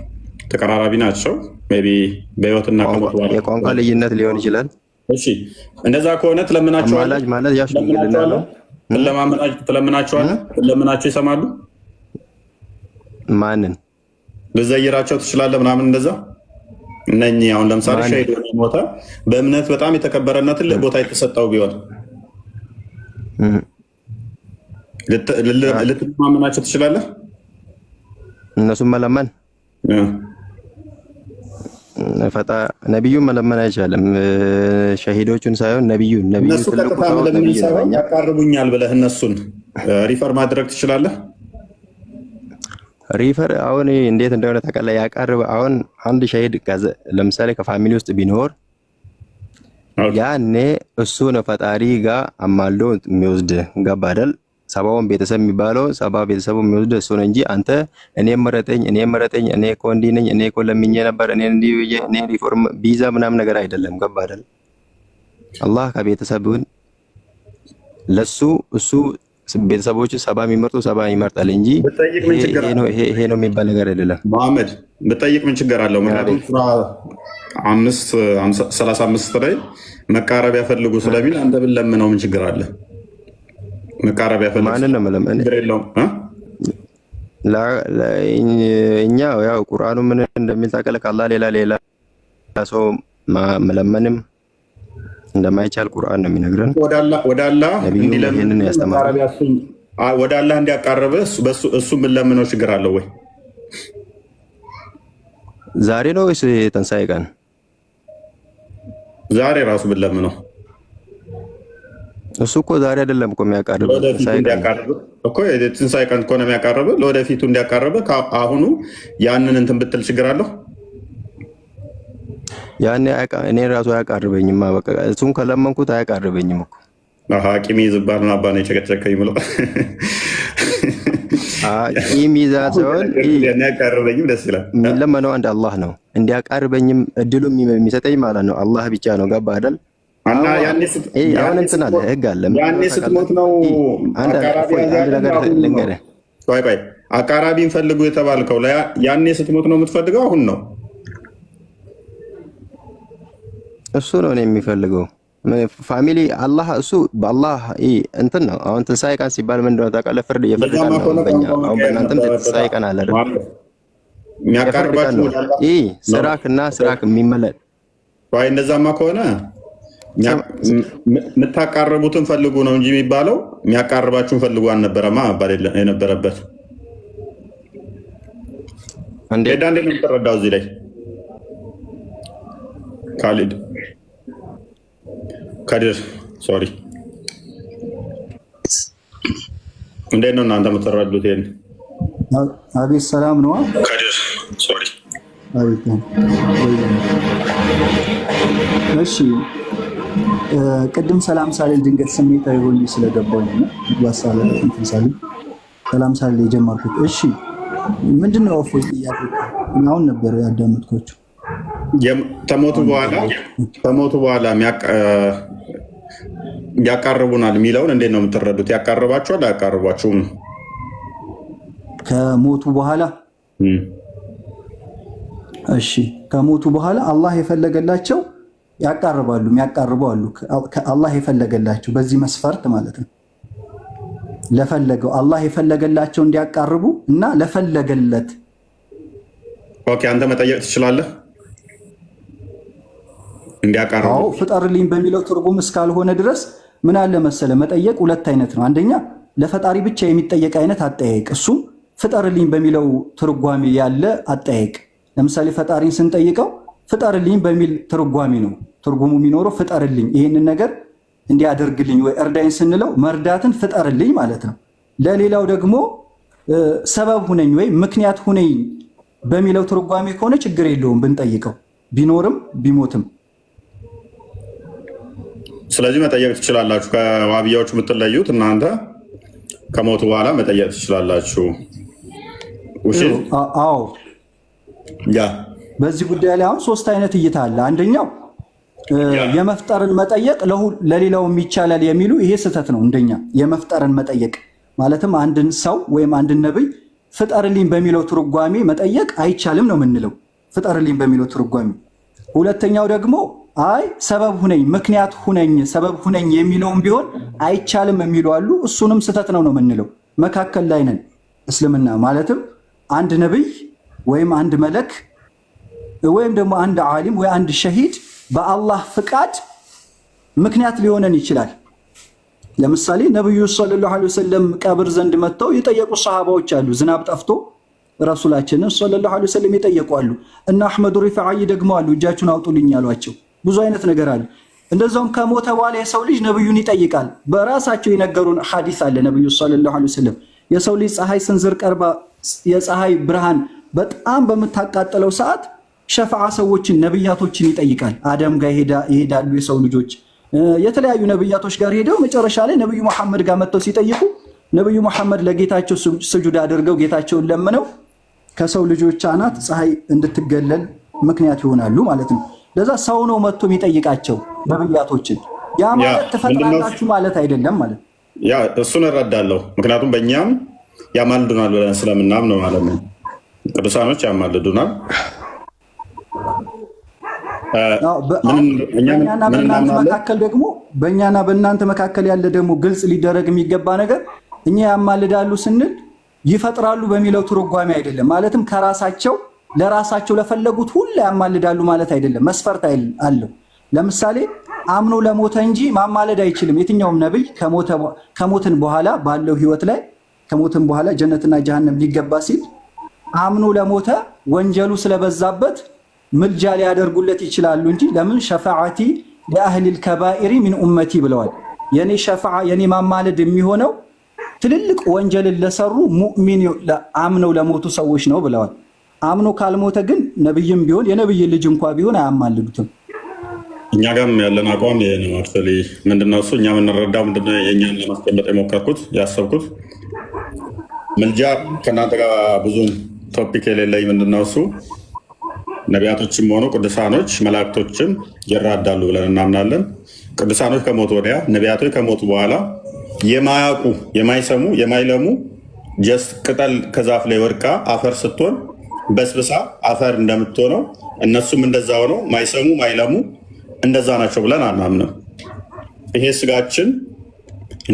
ተቀራራቢ ናቸው። ሜይ ቢ በህይወትና ከሞት በኋላ የቋንቋ ልዩነት ሊሆን ይችላል። እሺ እንደዛ ከሆነ ትለምናቸዋለህ። አማላጅ ማለት ያው ሽምግልና ነው። ትለምናቸዋለህ። ትለምናቸው ይሰማሉ። ማንን? ልዘይራቸው ትችላለህ ምናምን እንደዛ እነኚህ አሁን ለምሳሌ ሸሂድ ሞተ በእምነት በጣም የተከበረና ትልቅ ቦታ የተሰጠው ቢሆን ልትማመናቸው ትችላለህ? እነሱም መለመን ነቢዩን መለመን አይቻልም። ሸሂዶቹን ሳይሆን ነቢዩን እነሱ ቀጥታ መለመን ሳይሆን ያቃርቡኛል ብለህ እነሱን ሪፈር ማድረግ ትችላለህ? ሪፈር አሁን እንዴት እንደሆነ ታውቃለህ? ያቃርብ አሁን አንድ ሸሂድ ለምሳሌ ከፋሚሊ ውስጥ ቢኖር ያኔ እሱ ነው ፈጣሪ ጋር አማልዶ የሚወስድ ገባ አይደል? ሰባውን ቤተሰብ የሚባለው ሰባ ቤተሰቡ የሚወስድ እሱ ነው እንጂ አንተ እኔ መረጠኝ እኔ እኮ እንዲህ ነኝ እኔ እኮ ለምኜ ነበር እኔ እንዲህ ብዬ እኔ ሪፎርም ቢዛ ምናምን ነገር አይደለም። ገባ አይደል? አላህ ከቤተሰቡን ለሱ እሱ ቤተሰቦቹ ሰባ የሚመርጡ ሰባ ይመርጣል እንጂ ይሄ ነው የሚባል ነገር አይደለም። መሐመድ ብጠይቅ ምን ችግር አለው? ምክንያቱም ሱራ 5:35 ላይ መቃረቢያ ፈልጉ ስለሚል አንተ ብለምነው ምን ችግር አለ? መቃረቢያ ፈልጉ ማንን ነው መለመን? እኛ ያው ቁርአኑ ምን እንደሚል ታውቃለህ? ከአላህ ሌላ ሰው መለመንም እንደማይቻል ቁርአን ነው የሚነግረን። ወደ አላህ እንዲለምን ያስተማረው ወደ አላህ እንዲያቃርብ እሱ ምን ለምነው ችግር አለው ወይ? ዛሬ ነው ወይስ ትንሣኤ ቀን? ዛሬ ራሱ ምን ለምነው እሱ እኮ ዛሬ አይደለም እኮ የሚያቃርበው ትንሣኤ ቀን እኮ ነው የሚያቃርበው። ለወደፊቱ እንዲያቃርብ አሁኑ ያንን እንትን ብትል ችግር አለው? ያኔ እኔ ራሱ አያቃርበኝማ። በቃ እሱን ከለመንኩት አያቃርበኝም እኮ ሐቂም ይዝባል ነው አባኔ ጨቀጨቀኝ ብሎ ሐቂም ይዛት ሲሆን ያቃርበኝም ደስ ይላል። የሚለመነው አንድ አላህ ነው። እንዲያቃርበኝም እድሉ የሚሰጠኝ ማለት ነው አላህ ብቻ ነው። ገባ አይደል? እና አሁን እንትን አለ ህግ አለ። ያኔ ስትሞት ነው አንድ ነገር ልንገርህ። ቆይ አቃራቢን ፈልጉ የተባልከው ያኔ ስትሞት ነው የምትፈልገው? አሁን ነው እሱ ነው የሚፈልገው ፋሚሊ አላህ እሱ በአላህ እንትን ነው። አሁን ትንሣኤ ቀን ሲባል ምን እንደሆነ ታውቃለህ? ፍርድ የፍርድ ቀን ነው በእኛ። አሁን በእናንተም ትንሣኤ ቀን አለ አይደል? የሚያቀርባችሁ ስራክና ስራክ የሚመለጥ ወይ እንደዛማ ከሆነ የምታቃርቡትን ፈልጉ ነው እንጂ የሚባለው የሚያቃርባችሁን ፈልጉ አልነበረማ መባል የነበረበት። እንዴት ነው የምትረዳው እዚህ ላይ ካሊድ ከድር ሶሪ፣ እንዴት ነው እናንተ የምትረዱት? ይሄን አቤት ሰላም ነው። ከድር ሶሪ፣ አቤት። እሺ ቅድም ሰላም ሳልል ድንገት ስሜታዊ ሆኜ ስለገባሁ ነው ዋሳለ እንትን ሳልል ሰላም ሳልል የጀመርኩት። እሺ ምንድነው እፎይ ጥያቄ? አሁን ነበር ያዳመጥኳችሁ። ከሞቱ በኋላ ያቃርቡናል የሚለውን እንዴት ነው የምትረዱት? ያቃርባችኋል አያቃርቧችሁም? ከሞቱ በኋላ እሺ፣ ከሞቱ በኋላ አላህ የፈለገላቸው ያቃርባሉ፣ የሚያቃርቡ አሉ። አላህ የፈለገላቸው በዚህ መስፈርት ማለት ነው። ለፈለገው አላህ የፈለገላቸው እንዲያቃርቡ እና ለፈለገለት ኦኬ፣ አንተ መጠየቅ ትችላለህ እንዲያቃርቡ። አዎ ፍጠርልኝ በሚለው ትርጉም እስካልሆነ ድረስ ምን አለ መሰለ፣ መጠየቅ ሁለት አይነት ነው። አንደኛ ለፈጣሪ ብቻ የሚጠየቅ አይነት አጠያየቅ፣ እሱም ፍጠርልኝ በሚለው ትርጓሜ ያለ አጠያየቅ። ለምሳሌ ፈጣሪን ስንጠይቀው ፍጠርልኝ በሚል ትርጓሜ ነው ትርጉሙ የሚኖረው። ፍጠርልኝ፣ ይህንን ነገር እንዲያደርግልኝ ወይ እርዳኝ ስንለው መርዳትን ፍጠርልኝ ማለት ነው። ለሌላው ደግሞ ሰበብ ሁነኝ ወይ ምክንያት ሁነኝ በሚለው ትርጓሜ ከሆነ ችግር የለውም ብንጠይቀው፣ ቢኖርም ቢሞትም። ስለዚህ መጠየቅ ትችላላችሁ። ከዋብያዎቹ የምትለዩት እናንተ ከሞቱ በኋላ መጠየቅ ትችላላችሁ። አዎ ያ በዚህ ጉዳይ ላይ አሁን ሶስት አይነት እይታ አለ። አንደኛው የመፍጠርን መጠየቅ ለሌላውም ይቻላል የሚሉ ይሄ ስህተት ነው። እንደኛ የመፍጠርን መጠየቅ ማለትም አንድን ሰው ወይም አንድን ነብይ ፍጠርልኝ በሚለው ትርጓሜ መጠየቅ አይቻልም ነው የምንለው፣ ፍጠርልኝ በሚለው ትርጓሜ። ሁለተኛው ደግሞ አይ ሰበብ ሁነኝ ምክንያት ሁነኝ ሰበብ ሁነኝ የሚለውም ቢሆን አይቻልም የሚሉ አሉ። እሱንም ስህተት ነው የምንለው። መካከል ላይ ነን እስልምና። ማለትም አንድ ነብይ ወይም አንድ መለክ ወይም ደግሞ አንድ ዓሊም ወይ አንድ ሸሂድ በአላህ ፍቃድ ምክንያት ሊሆነን ይችላል። ለምሳሌ ነብዩ ሰለላሁ ዐለይሂ ወሰለም ቀብር ዘንድ መጥተው የጠየቁ ሰሃባዎች አሉ። ዝናብ ጠፍቶ ረሱላችንን ሰለላሁ ዐለይሂ ወሰለም የጠየቁ አሉ። እና አህመድ ሪፋዒ ደግሞ አሉ እጃችሁን አውጡልኝ ያሏቸው። ብዙ አይነት ነገር አለ። እንደዛውም ከሞተ በኋላ የሰው ልጅ ነብዩን ይጠይቃል። በራሳቸው የነገሩን ሐዲስ አለ። ነብዩ ሰለላሁ ዐለይሂ ወሰለም የሰው ልጅ ፀሐይ ስንዝር ቀርባ የፀሐይ ብርሃን በጣም በምታቃጥለው ሰዓት ሸፋዓ ሰዎችን ነብያቶችን ይጠይቃል። አደም ጋር ይሄዳሉ የሰው ልጆች የተለያዩ ነብያቶች ጋር ሄደው መጨረሻ ላይ ነብዩ መሐመድ ጋር መጥተው ሲጠይቁ ነብዩ መሐመድ ለጌታቸው ስጁድ አድርገው ጌታቸውን ለምነው ከሰው ልጆች አናት ፀሐይ እንድትገለል ምክንያት ይሆናሉ ማለት ነው። ለዛ ሰው ነው መጥቶ የሚጠይቃቸው ነብያቶችን። ያ ማለት ተፈጥራላችሁ ማለት አይደለም ማለት ያ እሱን እረዳለሁ። ምክንያቱም በእኛም ያማልዱናል ብለን ስለምናምን ነው ማለት ነው። ቅዱሳኖች ያማልዱናል። በእኛና በእናንተ መካከል ደግሞ በእኛና በእናንተ መካከል ያለ ደግሞ ግልጽ ሊደረግ የሚገባ ነገር እኛ ያማልዳሉ ስንል ይፈጥራሉ በሚለው ትርጓሜ አይደለም። ማለትም ከራሳቸው ለራሳቸው ለፈለጉት ሁሉ ያማልዳሉ ማለት አይደለም። መስፈርት አለው። ለምሳሌ አምኖ ለሞተ እንጂ ማማለድ አይችልም። የትኛውም ነብይ ከሞትን በኋላ ባለው ህይወት ላይ ከሞትን በኋላ ጀነትና ጀሃነም ሊገባ ሲል አምኖ ለሞተ ወንጀሉ ስለበዛበት ምልጃ ሊያደርጉለት ይችላሉ እንጂ ለምን ሸፋዓቲ ለአህሊል ከባኢሪ ሚን ኡመቲ ብለዋል። የኔ ሸፋዓ የኔ ማማለድ የሚሆነው ትልልቅ ወንጀልን ለሰሩ ሙእሚን አምነው ለሞቱ ሰዎች ነው ብለዋል። አምኖ ካልሞተ ግን ነብይም ቢሆን የነብይ ልጅ እንኳን ቢሆን አያማልዱትም። እኛ ጋርም ያለን አቋም ይሄ ነው። አክቹዋሊ ምንድነው እሱ እኛ የምንረዳው ምንድነው የእኛን ለማስቀመጥ የሞከርኩት ያሰብኩት ምልጃ ከእናንተ ጋር ብዙ ቶፒክ የሌለኝ ምንድነው እሱ ነቢያቶችም ሆኑ ቅዱሳኖች መላእክቶችም ይራዳሉ ብለን እናምናለን። ቅዱሳኖች ከሞቱ ወዲያ ነቢያቶች ከሞቱ በኋላ የማያውቁ የማይሰሙ የማይለሙ ጀስት ቅጠል ከዛፍ ላይ ወድቃ አፈር ስትሆን በስብሳ አፈር እንደምትሆነው እነሱም እንደዛ ሆነው ማይሰሙ ማይለሙ እንደዛ ናቸው ብለን አናምንም። ይሄ ስጋችን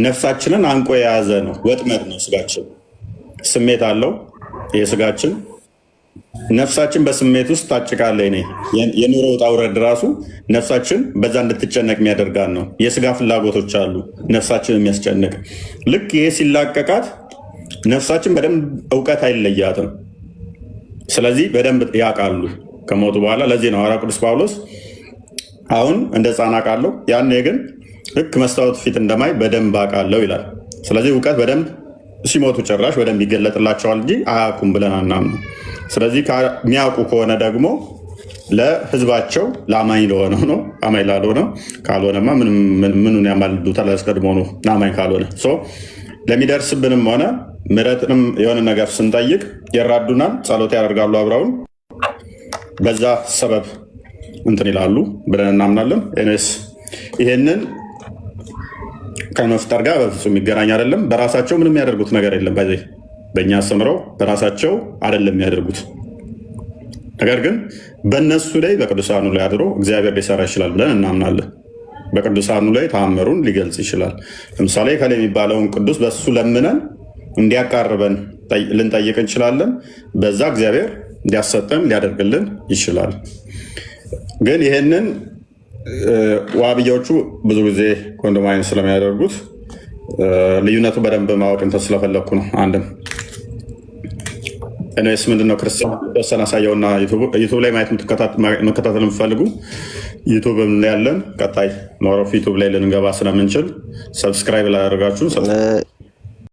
ነፍሳችንን አንቆ የያዘ ነው፣ ወጥመድ ነው። ስጋችን ስሜት አለው። ይሄ ስጋችን ነፍሳችን በስሜት ውስጥ ታጭቃለች። የኑሮ ውጣ ውረድ ራሱ ነፍሳችን በዛ እንድትጨነቅ የሚያደርጋን ነው። የስጋ ፍላጎቶች አሉ ነፍሳችን የሚያስጨንቅ። ልክ ይሄ ሲላቀቃት ነፍሳችን በደንብ እውቀት አይለያትም። ስለዚህ በደንብ ያውቃሉ ከሞቱ በኋላ። ለዚህ ነው ሐዋርያው ቅዱስ ጳውሎስ አሁን እንደ ሕፃን አውቃለሁ፣ ያኔ ግን ልክ መስታወት ፊት እንደማይ በደንብ አውቃለሁ ይላል። ስለዚህ እውቀት በደንብ ሲሞቱ ጭራሽ በደንብ ይገለጥላቸዋል እንጂ አያውቁም ብለን አናምንም። ስለዚህ የሚያውቁ ከሆነ ደግሞ ለህዝባቸው ለአማኝ ለሆነው ነው፣ አማኝ ላልሆነው ካልሆነማ ምኑን ያማልዱታል? አስቀድሞ ነው አማኝ ካልሆነ ለሚደርስብንም ሆነ ምሕረትንም የሆነ ነገር ስንጠይቅ ይራዱናል፣ ጸሎት ያደርጋሉ አብረውን፣ በዛ ሰበብ እንትን ይላሉ ብለን እናምናለን። ኤኒዌይስ ይሄንን ከመፍጠር ጋር በፍጹም የሚገናኝ አይደለም። በራሳቸው ምንም የሚያደርጉት ነገር የለም። በእኛ አስተምረው በራሳቸው አይደለም የሚያደርጉት። ነገር ግን በእነሱ ላይ በቅዱሳኑ ላይ አድሮ እግዚአብሔር ሊሰራ ይችላል ብለን እናምናለን። በቅዱሳኑ ላይ ተአምሩን ሊገልጽ ይችላል። ለምሳሌ ከላይ የሚባለውን ቅዱስ በሱ ለምነን እንዲያቃርበን ልንጠይቅ እንችላለን። በዛ እግዚአብሔር እንዲያሰጠን ሊያደርግልን ይችላል። ግን ይህንን ዋሃብያዎቹ ብዙ ጊዜ ኮንዶማይን ስለሚያደርጉት ልዩነቱ በደንብ ማወቅ እንትን ስለፈለግኩ ነው። አንድም እኔስ ምንድነው ክርስቲያን ተወሰነ አሳየውና ዩቱብ ላይ ማየት መከታተል የምትፈልጉ ዩቱብ ላይ ያለን ቀጣይ ሞሮፍ ዩቱብ ላይ ልንገባ ስለምንችል ሰብስክራይብ ላደርጋችሁ